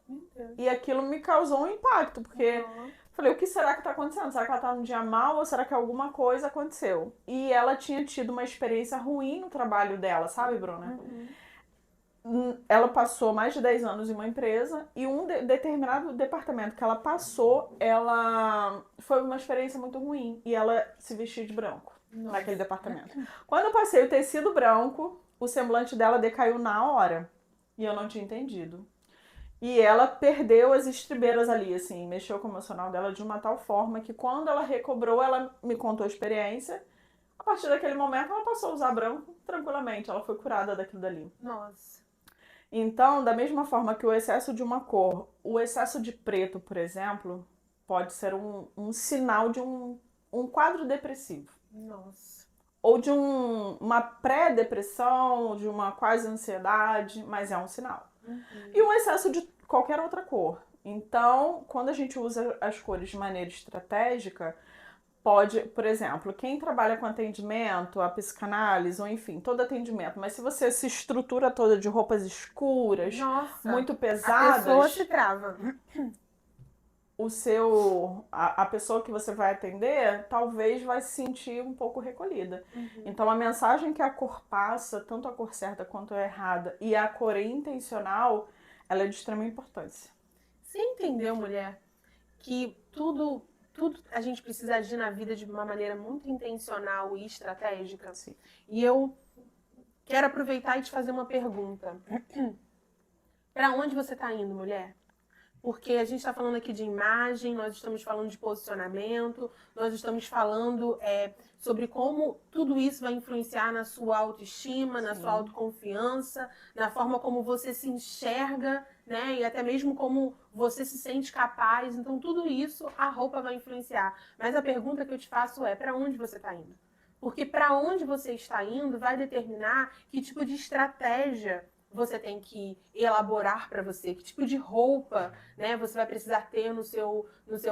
B: E aquilo me causou um impacto, porque falei, o que será que está acontecendo? Será que ela está num dia mal ou será que alguma coisa aconteceu? E ela tinha tido uma experiência ruim no trabalho dela, sabe, Bruna? Ela passou mais de 10 anos em uma empresa e um determinado departamento que ela passou, ela foi uma experiência muito ruim e ela se vestiu de branco naquele departamento. Quando eu passei o tecido branco, o semblante dela decaiu na hora e eu não tinha entendido. E ela perdeu as estribeiras ali, assim, mexeu com o emocional dela de uma tal forma que quando ela recobrou, ela me contou a experiência. A partir daquele momento, ela passou a usar branco tranquilamente, ela foi curada daquilo dali.
A: Nossa.
B: Então, da mesma forma que o excesso de uma cor, o excesso de preto, por exemplo, pode ser um sinal de um quadro depressivo.
A: Nossa.
B: Ou de uma pré-depressão, de uma quase ansiedade, mas é um sinal. E um excesso de qualquer outra cor. Então, quando a gente usa as cores de maneira estratégica, pode, por exemplo, quem trabalha com atendimento, a psicanálise, ou enfim, todo atendimento, mas se você se estrutura toda de roupas escuras,
A: Nossa,
B: muito pesadas,
A: a pessoa se trava.
B: A pessoa que você vai atender talvez vai se sentir um pouco recolhida. Então a mensagem que a cor passa, tanto a cor certa quanto a errada, e a cor intencional, ela é de extrema importância.
A: Você entendeu, mulher, que tudo a gente precisa agir na vida de uma maneira muito intencional e estratégica?
B: Sim.
A: E eu quero aproveitar e te fazer uma pergunta. Para onde você está indo, mulher? Porque a gente está falando aqui de imagem, nós estamos falando de posicionamento, nós estamos falando sobre como tudo isso vai influenciar na sua autoestima, na sua autoconfiança, na forma como você se enxerga, né? E até mesmo como você se sente capaz. Então, tudo isso a roupa vai influenciar. Mas a pergunta que eu te faço é: para onde você está indo? Porque para onde você está indo vai determinar que tipo de estratégia você tem que elaborar para você, que tipo de roupa, né, você vai precisar ter no seu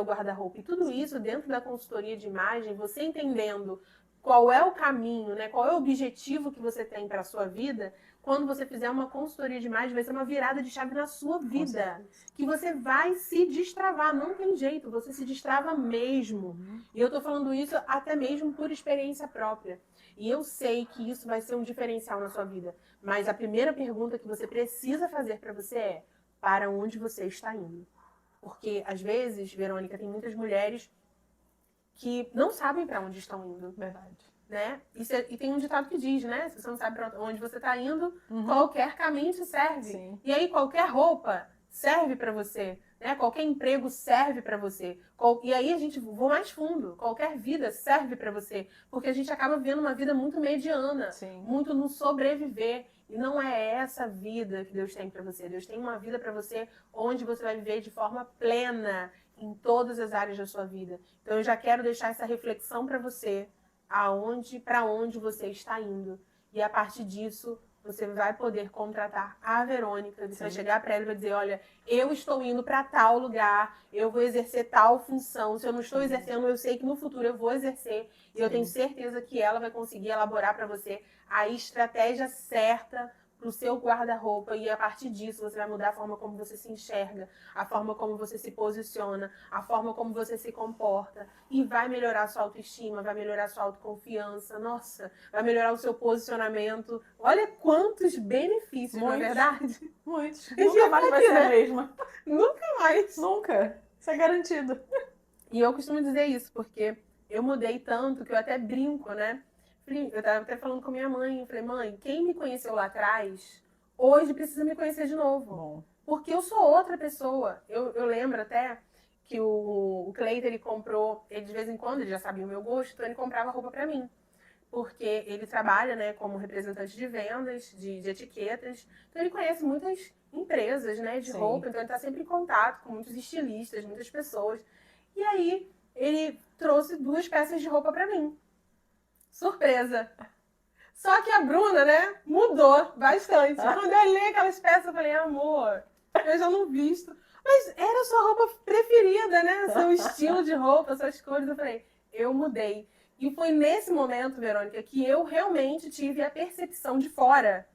A: guarda-roupa. E tudo isso dentro da consultoria de imagem, você entendendo qual é o caminho, né, qual é o objetivo que você tem para a sua vida, quando você fizer uma consultoria de imagem, vai ser uma virada de chave na sua vida, que você vai se destravar, não tem jeito, você se destrava mesmo. E eu tô falando isso até mesmo por experiência própria. E eu sei que isso vai ser um diferencial na sua vida. Mas a primeira pergunta que você precisa fazer para você é: para onde você está indo? Porque, às vezes, Verônica, tem muitas mulheres que não sabem para onde estão indo.
B: Verdade.
A: Né? E tem um ditado que diz, né? Se você não sabe para onde você está indo, qualquer caminho te serve.
B: Sim.
A: E aí, qualquer roupa serve para você. Né? Qualquer emprego serve para você. E aí a gente vou mais fundo. Qualquer vida serve para você. Porque a gente acaba vivendo uma vida muito mediana.
B: Sim.
A: Muito no sobreviver. E não é essa vida que Deus tem para você. Deus tem uma vida para você onde você vai viver de forma plena em todas as áreas da sua vida. Então eu já quero deixar essa reflexão para você. Para onde você está indo. E a partir disso, você vai poder contratar a Verônica. Você vai chegar para ela e vai dizer: olha, eu estou indo para tal lugar, eu vou exercer tal função. Se eu não estou exercendo, eu sei que no futuro eu vou exercer. E eu tenho certeza que ela vai conseguir elaborar para você a estratégia certa pro seu guarda-roupa e a partir disso você vai mudar a forma como você se enxerga, a forma como você se posiciona, a forma como você se comporta e vai melhorar a sua autoestima, vai melhorar a sua autoconfiança, nossa, vai melhorar o seu posicionamento. Olha quantos benefícios, não é verdade?
B: Muitos. Nunca mais vai ser a mesma.
A: Nunca mais.
B: Nunca. Isso é garantido.
A: E eu costumo dizer isso, porque eu mudei tanto que eu até brinco, né? Eu tava até falando com minha mãe, eu falei, mãe, quem me conheceu lá atrás, hoje precisa me conhecer de novo.
B: Bom.
A: Porque eu sou outra pessoa. Eu lembro até que o Cleiton, ele comprou, ele de vez em quando, ele já sabia o meu gosto, então ele comprava roupa pra mim. Porque ele trabalha, né, como representante de vendas, de etiquetas, então ele conhece muitas empresas, né, de roupa, então ele tá sempre em contato com muitos estilistas, muitas pessoas. E aí, ele trouxe 2 peças de roupa pra mim. Surpresa! Só que a Bruna, né, mudou bastante. Quando eu olhei aquelas peças, eu falei, amor, eu já não visto. Mas era a sua roupa preferida, né? Seu estilo de roupa, suas cores. Eu falei, eu mudei. E foi nesse momento, Verônica, que eu realmente tive a percepção de fora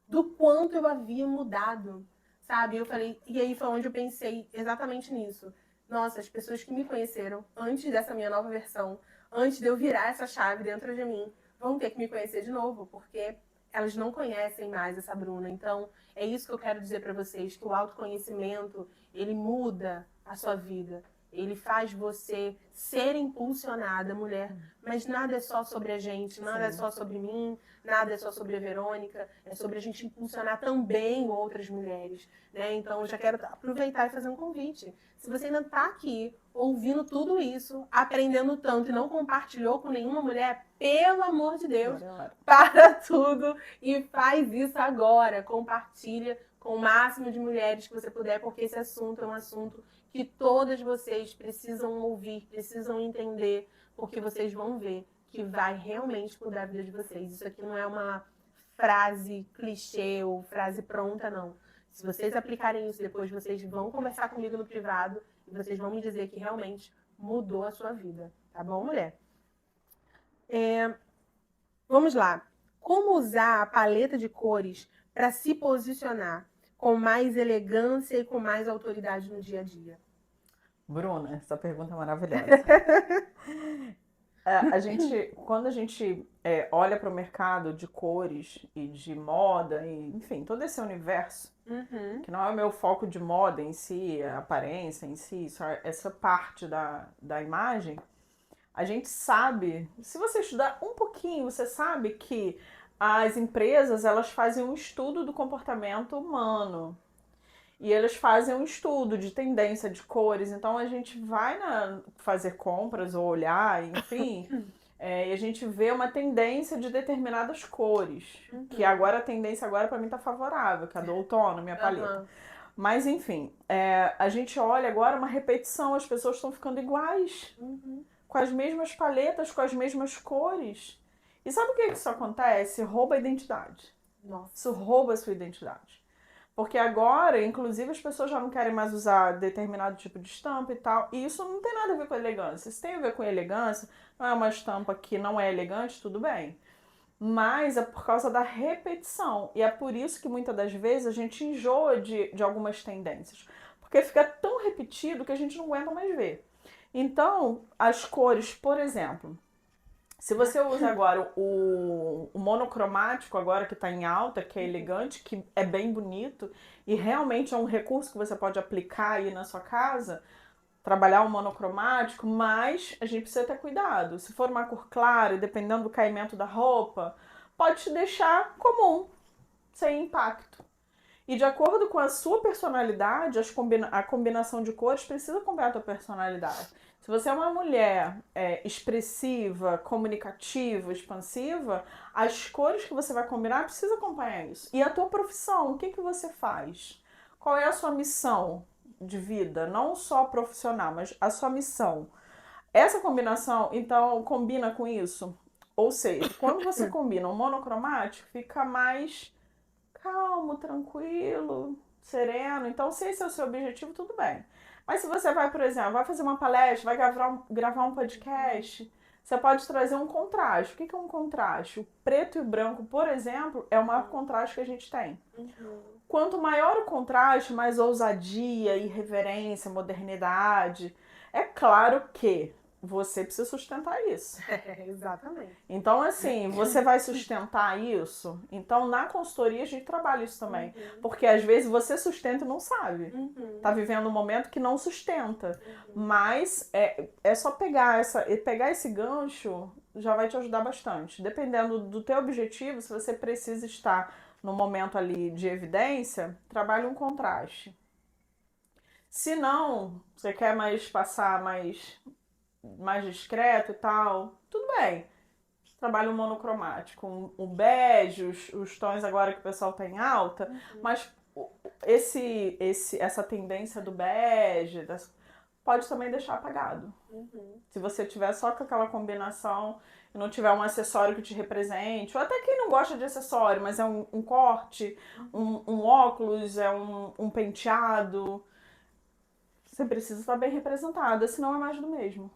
A: do quanto eu havia mudado, sabe? Eu falei, e aí foi onde eu pensei exatamente nisso. Nossa, as pessoas que me conheceram antes dessa minha nova versão, antes de eu virar essa chave dentro de mim, vão ter que me conhecer de novo, porque elas não conhecem mais essa Bruna. Então, é isso que eu quero dizer para vocês, que o autoconhecimento, ele muda a sua vida. Ele faz você ser impulsionada, mulher. Mas nada é só sobre a gente, nada é só sobre mim, nada é só sobre a Verônica. É sobre a gente impulsionar também outras mulheres, né? Então, eu já quero aproveitar e fazer um convite. Se você ainda está aqui, ouvindo tudo isso, aprendendo tanto e não compartilhou com nenhuma mulher, pelo amor de Deus, para tudo e faz isso agora. Compartilha com o máximo de mulheres que você puder, porque esse assunto é um assunto que todas vocês precisam ouvir, precisam entender, porque vocês vão ver que vai realmente mudar a vida de vocês. Isso aqui não é uma frase clichê ou frase pronta, não. Se vocês aplicarem isso depois, vocês vão conversar comigo no privado e vocês vão me dizer que realmente mudou a sua vida. Tá bom, mulher? Vamos lá. Como usar a paleta de cores para se posicionar com mais elegância e com mais autoridade no dia a dia?
B: Bruna, essa pergunta é maravilhosa. Quando a gente olha para o mercado de cores e de moda, e, enfim, todo esse universo, que não é o meu foco de moda em si, a aparência em si, só essa parte da imagem, a gente sabe, se você estudar um pouquinho, você sabe que as empresas, elas fazem um estudo do comportamento humano. E eles fazem um estudo de tendência de cores, então a gente vai fazer compras ou olhar, enfim, e a gente vê uma tendência de determinadas cores, que agora a tendência agora para mim tá favorável, que é a do outono, minha paleta. Mas enfim, a gente olha agora uma repetição, as pessoas estão ficando iguais, com as mesmas paletas, com as mesmas cores. E sabe o que isso acontece? Rouba a identidade.
A: Nossa.
B: Isso rouba a sua identidade. Porque agora, inclusive, as pessoas já não querem mais usar determinado tipo de estampa e tal. E isso não tem nada a ver com elegância. Se tem a ver com elegância, não é uma estampa que não é elegante, tudo bem. Mas é por causa da repetição. E é por isso que muitas das vezes a gente enjoa de algumas tendências. Porque fica tão repetido que a gente não aguenta mais ver. Então, as cores, por exemplo, se você usa agora o monocromático, agora que está em alta, que é elegante, que é bem bonito, e realmente é um recurso que você pode aplicar aí na sua casa, trabalhar o monocromático, mas a gente precisa ter cuidado. Se for uma cor clara, dependendo do caimento da roupa, pode te deixar comum, sem impacto. E de acordo com a sua personalidade, a combinação de cores precisa combinar a tua personalidade. Se você é uma mulher expressiva, comunicativa, expansiva, as cores que você vai combinar precisa acompanhar isso. E a tua profissão, o que você faz? Qual é a sua missão de vida? Não só profissional, mas a sua missão. Essa combinação, então, combina com isso? Ou seja, quando você combina um monocromático, fica mais calmo, tranquilo, sereno. Então, se esse é o seu objetivo, tudo bem. Mas se você vai, por exemplo, vai fazer uma palestra, vai gravar um podcast, Você pode trazer um contraste. O que é um contraste? O preto e o branco, por exemplo, é o maior contraste que a gente tem. Quanto maior o contraste, mais ousadia, irreverência, modernidade. É claro que você precisa sustentar isso.
A: Exatamente.
B: Então, assim, você vai sustentar isso? Então, na consultoria, a gente trabalha isso também. Porque às vezes você sustenta e não sabe. Tá vivendo um momento que não sustenta. Mas é só pegar esse gancho, já vai te ajudar bastante. Dependendo do teu objetivo, se você precisa estar no momento ali de evidência, trabalhe um contraste. Se não, você quer passar mais discreto e tal, tudo bem. Trabalho monocromático, o bege, os tons agora que o pessoal tá em alta, mas essa tendência do bege pode também deixar apagado. Se você tiver só com aquela combinação e não tiver um acessório que te represente, ou até quem não gosta de acessório, mas é um corte, um óculos, é um penteado, você precisa estar bem representada, senão é mais do mesmo.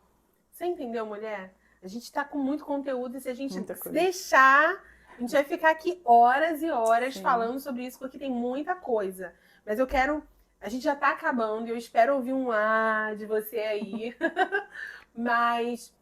A: Você entendeu, mulher? A gente tá com muito conteúdo e se a gente
B: Muita
A: deixar, a gente vai ficar aqui horas e horas
B: Sim.
A: falando sobre isso, porque tem muita coisa. Mas eu quero. A gente já tá acabando e eu espero ouvir um de você aí. Mas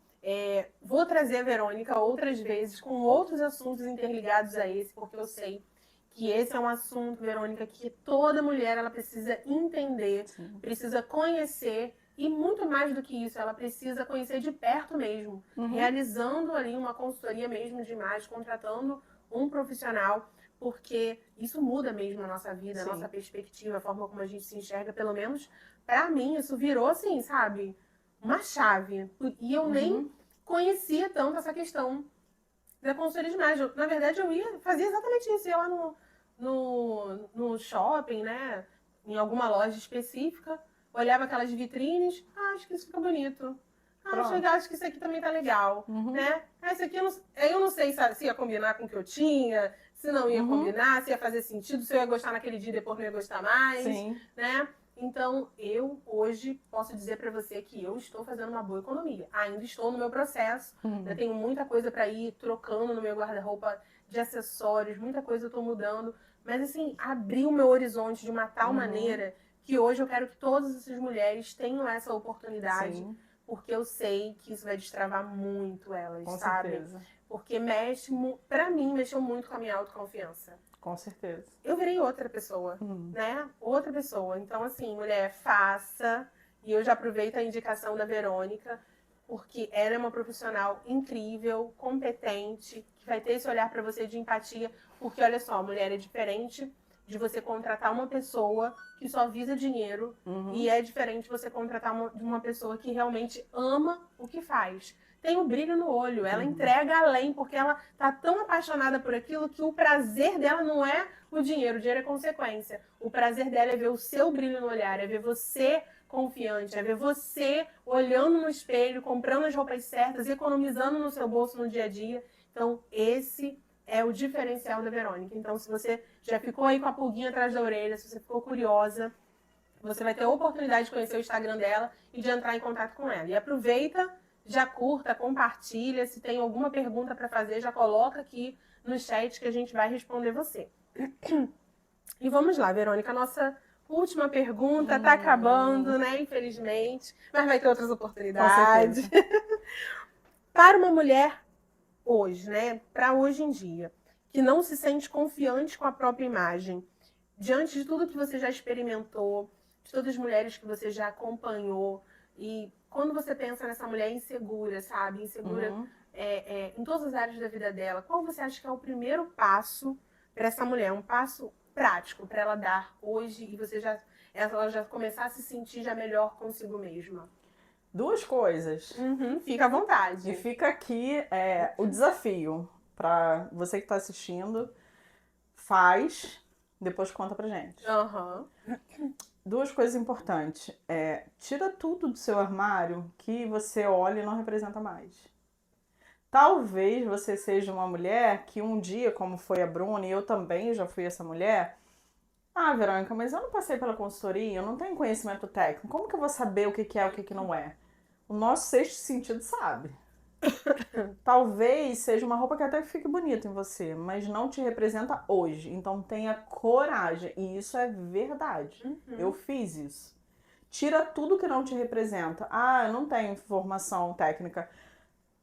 A: vou trazer a Verônica outras vezes com outros assuntos interligados a esse, porque eu sei que esse é um assunto, Verônica, que toda mulher ela precisa entender, precisa conhecer. E muito mais do que isso, ela precisa conhecer de perto mesmo, realizando ali uma consultoria mesmo de imagem, contratando um profissional, porque isso muda mesmo a nossa vida, a nossa perspectiva, a forma como a gente se enxerga, pelo menos pra mim, isso virou assim, sabe, uma chave. E eu nem conhecia tanto essa questão da consultoria de imagem. Na verdade, fazia exatamente isso, ia lá no shopping, né, em alguma loja específica, olhava aquelas vitrines, acho que isso fica bonito. Acho que isso aqui também tá legal, né? Esse aqui eu não sei se ia combinar com o que eu tinha, se não ia combinar, se ia fazer sentido, se eu ia gostar naquele dia e depois não ia gostar mais, né? Então, eu hoje posso dizer para você que eu estou fazendo uma boa economia. Ainda estou no meu processo, ainda tenho muita coisa para ir trocando no meu guarda-roupa de acessórios, muita coisa eu estou mudando. Mas, assim, abrir o meu horizonte de uma tal maneira que hoje eu quero que todas essas mulheres tenham essa oportunidade, porque eu sei que isso vai destravar muito elas,
B: Com
A: sabe?
B: certeza.
A: Porque pra mim, mexeu muito com a minha autoconfiança.
B: Com certeza.
A: Eu virei outra pessoa, né? Outra pessoa. Então, assim, mulher, faça. E eu já aproveito a indicação da Verônica, porque ela é uma profissional incrível, competente, que vai ter esse olhar para você de empatia. Porque, olha só, mulher, é diferente de você contratar uma pessoa que só visa dinheiro e é diferente você contratar uma pessoa que realmente ama o que faz. Tem um brilho no olho, ela entrega além, porque ela tá tão apaixonada por aquilo que o prazer dela não é o dinheiro é consequência. O prazer dela é ver o seu brilho no olhar, é ver você confiante, é ver você olhando no espelho, comprando as roupas certas, economizando no seu bolso no dia a dia. Então, esse é o diferencial da Verônica. Então, se você já ficou aí com a pulguinha atrás da orelha, se você ficou curiosa, você vai ter a oportunidade de conhecer o Instagram dela e de entrar em contato com ela. E aproveita, já curta, compartilha. Se tem alguma pergunta para fazer, já coloca aqui no chat que a gente vai responder você. E vamos lá, Verônica, a nossa última pergunta está acabando, né? Infelizmente, mas vai ter outras oportunidades. Para uma mulher hoje, né? Para hoje em dia, que não se sente confiante com a própria imagem, diante de tudo que você já experimentou, de todas as mulheres que você já acompanhou, e quando você pensa nessa mulher insegura, sabe? Insegura em todas as áreas da vida dela, qual você acha que é o primeiro passo para essa mulher? Um passo prático para ela dar hoje e ela já começar a se sentir já melhor consigo mesma?
B: Duas coisas.
A: Fica à vontade.
B: E fica aqui o desafio para você que está assistindo. Faz, depois conta pra gente. Duas coisas importantes. Tira tudo do seu armário que você olha e não representa mais. Talvez você seja uma mulher que um dia, como foi a Bruna, e eu também já fui essa mulher. Verônica, mas eu não passei pela consultoria, eu não tenho conhecimento técnico. Como que eu vou saber o que é e o que não é? O nosso sexto sentido sabe. Talvez seja uma roupa que até fique bonita em você, mas não te representa hoje. Então tenha coragem. E isso é verdade. Eu fiz isso. Tira tudo que não te representa. Ah, eu não tenho formação técnica.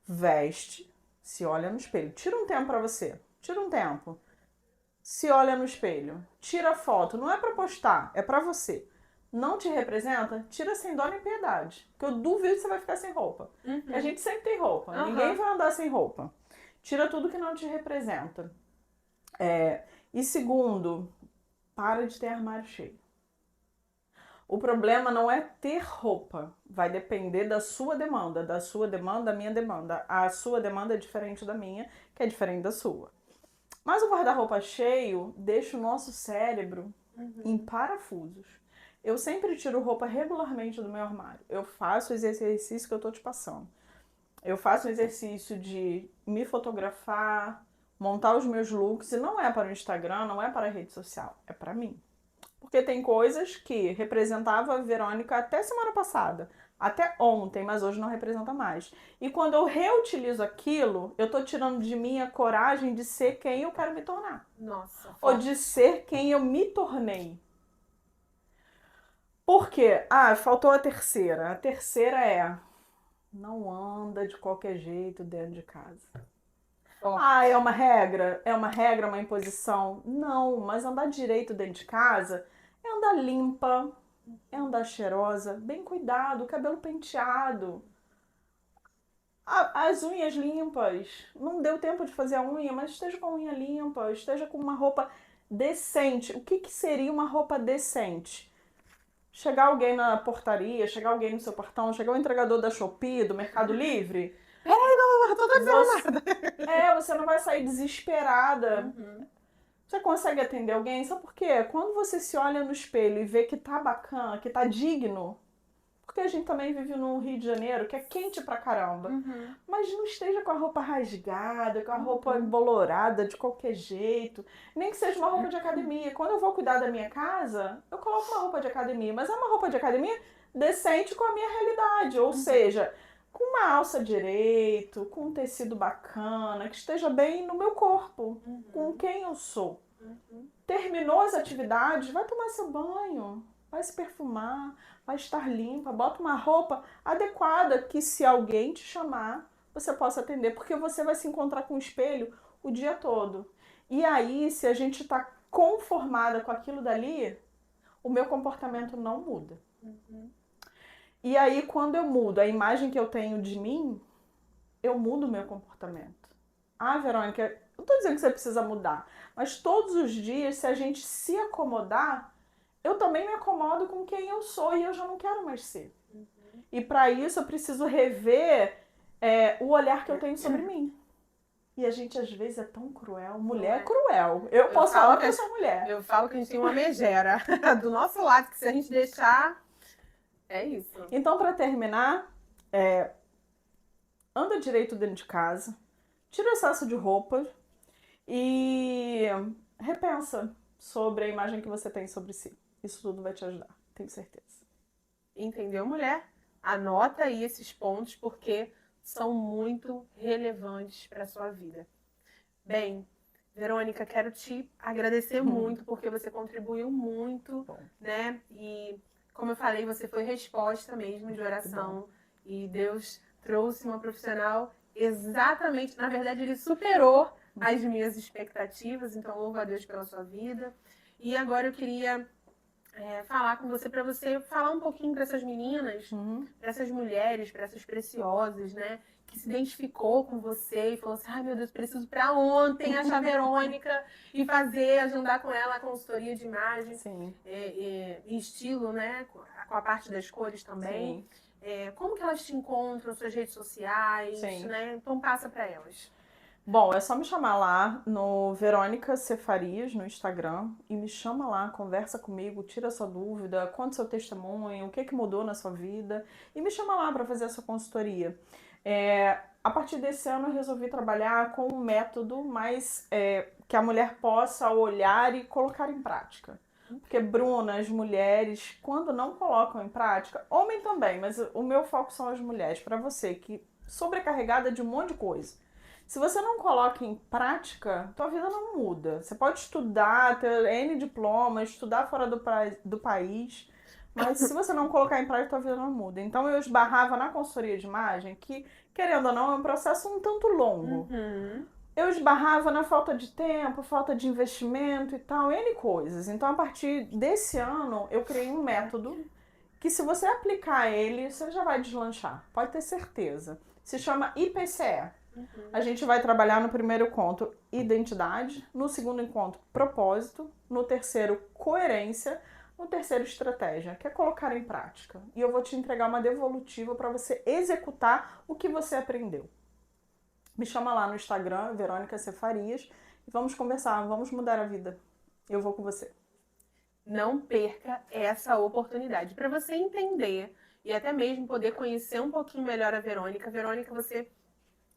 B: Veste, se olha no espelho. Tira um tempo pra você. Tira um tempo. Se olha no espelho. Tira foto. Não é pra postar, é pra você. Não te representa? Tira sem dó nem piedade. Porque eu duvido que você vai ficar sem roupa. Porque a gente sempre tem roupa. Ninguém vai andar sem roupa. Tira tudo que não te representa. E segundo, para de ter armário cheio. O problema não é ter roupa. Vai depender da sua demanda. Da sua demanda, da minha demanda. A sua demanda é diferente da minha, que é diferente da sua. Mas o guarda-roupa cheio deixa o nosso cérebro em parafusos. Eu sempre tiro roupa regularmente do meu armário. Eu faço esse exercício que eu tô te passando. Eu faço o exercício de me fotografar, montar os meus looks, e não é para o Instagram, não é para a rede social, é para mim. Porque tem coisas que representava a Verônica até semana passada, até ontem, mas hoje não representa mais. E quando eu reutilizo aquilo, eu tô tirando de mim a coragem de ser quem eu quero me tornar.
A: Nossa,
B: Ou
A: forte.
B: de ser quem eu me tornei. Por quê? Ah, faltou a terceira. A terceira é: não anda de qualquer jeito dentro de casa.
A: Forte.
B: Ah, é uma regra? É uma regra, uma imposição? Não, mas andar direito dentro de casa é andar limpa, é andar cheirosa, bem cuidado, cabelo penteado, as unhas limpas. Não deu tempo de fazer a unha, mas esteja com a unha limpa, esteja com uma roupa decente. O que, que seria uma roupa decente? Chegar alguém na portaria, chegar alguém no seu portão, chegar o entregador da Shopee, do Mercado Livre.
A: Peraí, não, eu tô desarmada.
B: Você não vai sair desesperada. Você consegue atender alguém? Sabe por quê? Quando você se olha no espelho e vê que tá bacana, que tá digno, porque a gente também vive no Rio de Janeiro, que é quente pra caramba. Mas não esteja com a roupa rasgada, com a roupa embolorada de qualquer jeito. Nem que seja uma roupa de academia. Quando eu vou cuidar da minha casa, eu coloco uma roupa de academia. Mas é uma roupa de academia decente com a minha realidade. Ou seja, com uma alça direito, com um tecido bacana, que esteja bem no meu corpo, com quem eu sou. Terminou as atividades, vai tomar seu banho, vai se perfumar, vai estar limpa, bota uma roupa adequada que se alguém te chamar, você possa atender, porque você vai se encontrar com o espelho o dia todo. E aí, se a gente está conformada com aquilo dali, o meu comportamento não muda. E aí, quando eu mudo a imagem que eu tenho de mim, eu mudo o meu comportamento. Ah, Verônica, não estou dizendo que você precisa mudar, mas todos os dias, se a gente se acomodar, eu também me acomodo com quem eu sou e eu já não quero mais ser. E para isso eu preciso rever o olhar que eu tenho sobre mim. E a gente às vezes é tão cruel. Mulher é cruel. Eu posso falar que eu sou mulher.
A: Eu falo que a gente tem uma megera do nosso lado, que se a gente deixar, é isso.
B: Então, para terminar, anda direito dentro de casa, tira o excesso de roupa e repensa sobre a imagem que você tem sobre si. Isso tudo vai te ajudar, tenho certeza.
A: Entendeu, mulher? Anota aí esses pontos porque são muito relevantes para a sua vida. Bem, Verônica, quero te agradecer muito porque você contribuiu muito, né? E como eu falei, você foi resposta mesmo de oração e Deus trouxe uma profissional exatamente, na verdade, ele superou as minhas expectativas, então louvo a Deus pela sua vida. E agora eu queria falar com você para você falar um pouquinho para essas meninas, para essas mulheres, para essas preciosas, né? Que se identificou com você e falou assim: ai meu Deus, preciso para ontem achar a Verônica e fazer, agendar com ela a consultoria de imagem e estilo, né? Com a parte das cores também. Como que elas te encontram, suas redes sociais, né? Então passa para elas.
B: Bom, é só me chamar lá no Verônica Cefarias no Instagram e me chama lá, conversa comigo, tira sua dúvida, conta seu testemunho, o que mudou na sua vida e me chama lá para fazer essa consultoria. A partir desse ano eu resolvi trabalhar com um método mais que a mulher possa olhar e colocar em prática. Porque, Bruna, as mulheres, quando não colocam em prática, homem também, mas o meu foco são as mulheres. Para você que sobrecarregada de um monte de coisa. Se você não coloca em prática, tua vida não muda. Você pode estudar, ter N diplomas, estudar fora do país, mas se você não colocar em prática, tua vida não muda. Então eu esbarrava na consultoria de imagem, que, querendo ou não, é um processo um tanto longo. Eu esbarrava na falta de tempo, falta de investimento e tal, N coisas. Então, a partir desse ano, eu criei um método que, se você aplicar ele, você já vai deslanchar. Pode ter certeza. Se chama IPCE. A gente vai trabalhar no primeiro encontro identidade, no segundo encontro propósito, no terceiro coerência, no terceiro estratégia, que é colocar em prática. E eu vou te entregar uma devolutiva para você executar o que você aprendeu. Me chama lá no Instagram, Verônica Cefarias, e vamos conversar, vamos mudar a vida. Eu vou com você.
A: Não perca essa oportunidade para você entender e até mesmo poder conhecer um pouquinho melhor a Verônica. Verônica, você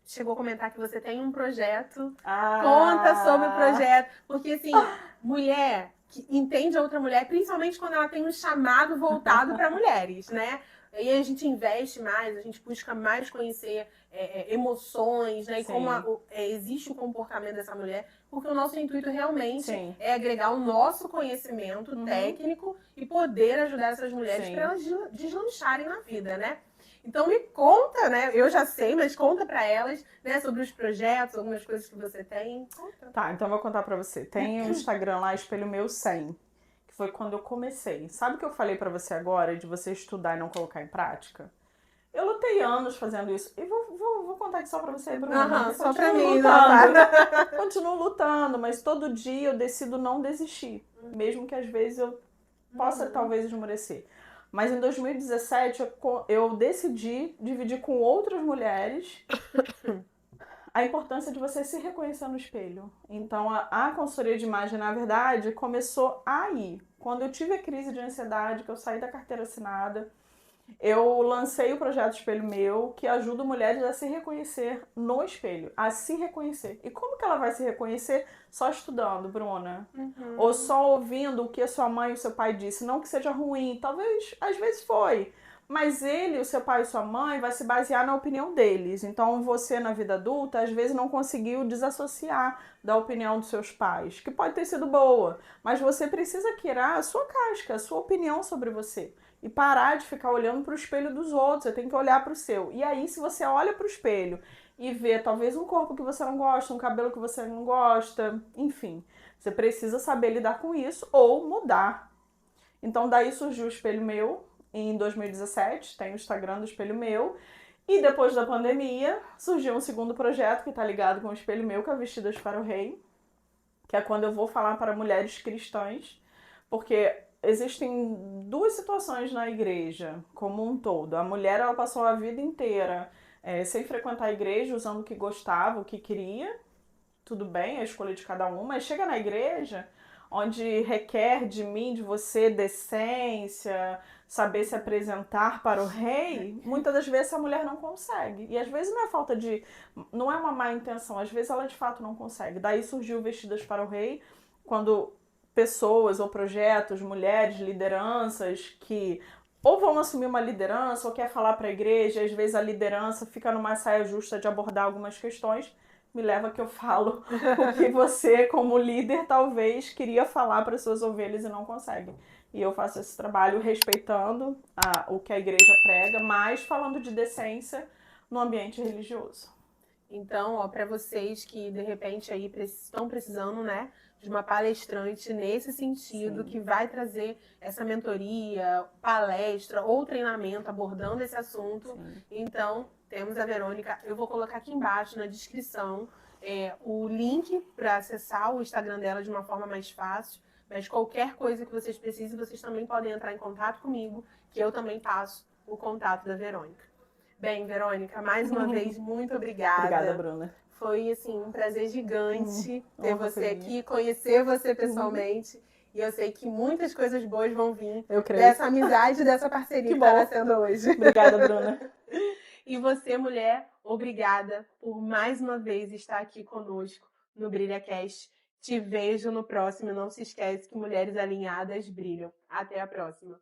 A: chegou a comentar que você tem um projeto. Conta sobre o projeto. Porque, assim, mulher que entende a outra mulher, principalmente quando ela tem um chamado voltado para mulheres, né? Aí a gente investe mais, a gente busca mais conhecer emoções, né? E como existe o comportamento dessa mulher, porque o nosso intuito realmente é agregar o nosso conhecimento técnico e poder ajudar essas mulheres para elas deslancharem na vida, né? Então me conta, né? Eu já sei, mas conta para elas, né, sobre os projetos, algumas coisas que você tem. Conta.
B: Tá, então eu vou contar para você. Tem um Instagram lá, Espelho Meu 100, que foi quando eu comecei. Sabe o que eu falei para você agora, de você estudar e não colocar em prática? Eu lutei anos fazendo isso. E vou contar aqui só pra você, Bruna.
A: Só pra mim,
B: lutando. Continuo lutando, mas todo dia eu decido não desistir. Mesmo que às vezes eu possa talvez esmorecer. Mas em 2017 eu decidi dividir com outras mulheres a importância de você se reconhecer no espelho. Então a consultoria de imagem, na verdade, começou aí. Quando eu tive a crise de ansiedade, que eu saí da carteira assinada, eu lancei o projeto Espelho Meu, que ajuda mulheres a se reconhecer no espelho, a se reconhecer. E como que ela vai se reconhecer? Só estudando, Bruna. Ou só ouvindo o que a sua mãe e o seu pai disse. Não que seja ruim, talvez, às vezes foi. Mas ele, o seu pai e sua mãe, vai se basear na opinião deles. Então você, na vida adulta, às vezes não conseguiu desassociar da opinião dos seus pais, que pode ter sido boa, mas você precisa criar a sua casca, a sua opinião sobre você. E parar de ficar olhando para o espelho dos outros, você tem que olhar para o seu. E aí, se você olha para o espelho e vê talvez um corpo que você não gosta, um cabelo que você não gosta, enfim, você precisa saber lidar com isso ou mudar. Então, daí surgiu o Espelho Meu em 2017, tem o Instagram do Espelho Meu. E depois da pandemia, surgiu um segundo projeto que está ligado com o Espelho Meu, que é Vestidas para o Rei, que é quando eu vou falar para mulheres cristãs, porque existem duas situações na igreja como um todo. A mulher, ela passou a vida inteira sem frequentar a igreja, usando o que gostava, o que queria. Tudo bem, é a escolha de cada um, mas chega na igreja, onde requer de mim, de você, decência, saber se apresentar para o rei, muitas das vezes a mulher não consegue. E às vezes não é falta de... não é uma má intenção, às vezes ela de fato não consegue. Daí surgiu Vestidas para o Rei, quando pessoas ou projetos, mulheres, lideranças que ou vão assumir uma liderança ou quer falar para a igreja, às vezes a liderança fica numa saia justa de abordar algumas questões, me leva que eu falo o que você, como líder, talvez queria falar para suas ovelhas e não consegue. E eu faço esse trabalho respeitando o que a igreja prega, mas falando de decência no ambiente religioso.
A: Então, para vocês que de repente aí estão precisando, né, de uma palestrante nesse sentido, que vai trazer essa mentoria, palestra ou treinamento abordando esse assunto, então temos a Verônica. Eu vou colocar aqui embaixo na descrição o link para acessar o Instagram dela de uma forma mais fácil. Mas qualquer coisa que vocês precisem, vocês também podem entrar em contato comigo, que eu também passo o contato da Verônica. Bem, Verônica, mais uma vez, muito obrigada.
B: Obrigada, Bruna.
A: Foi, assim, um prazer gigante ter você aqui, conhecer você pessoalmente. E eu sei que muitas coisas boas vão vir dessa amizade, dessa parceria que está nascendo hoje.
B: Obrigada, Bruna.
A: E você, mulher, obrigada por mais uma vez estar aqui conosco no BrilhaCast. Te vejo no próximo. Não se esquece que mulheres alinhadas brilham. Até a próxima.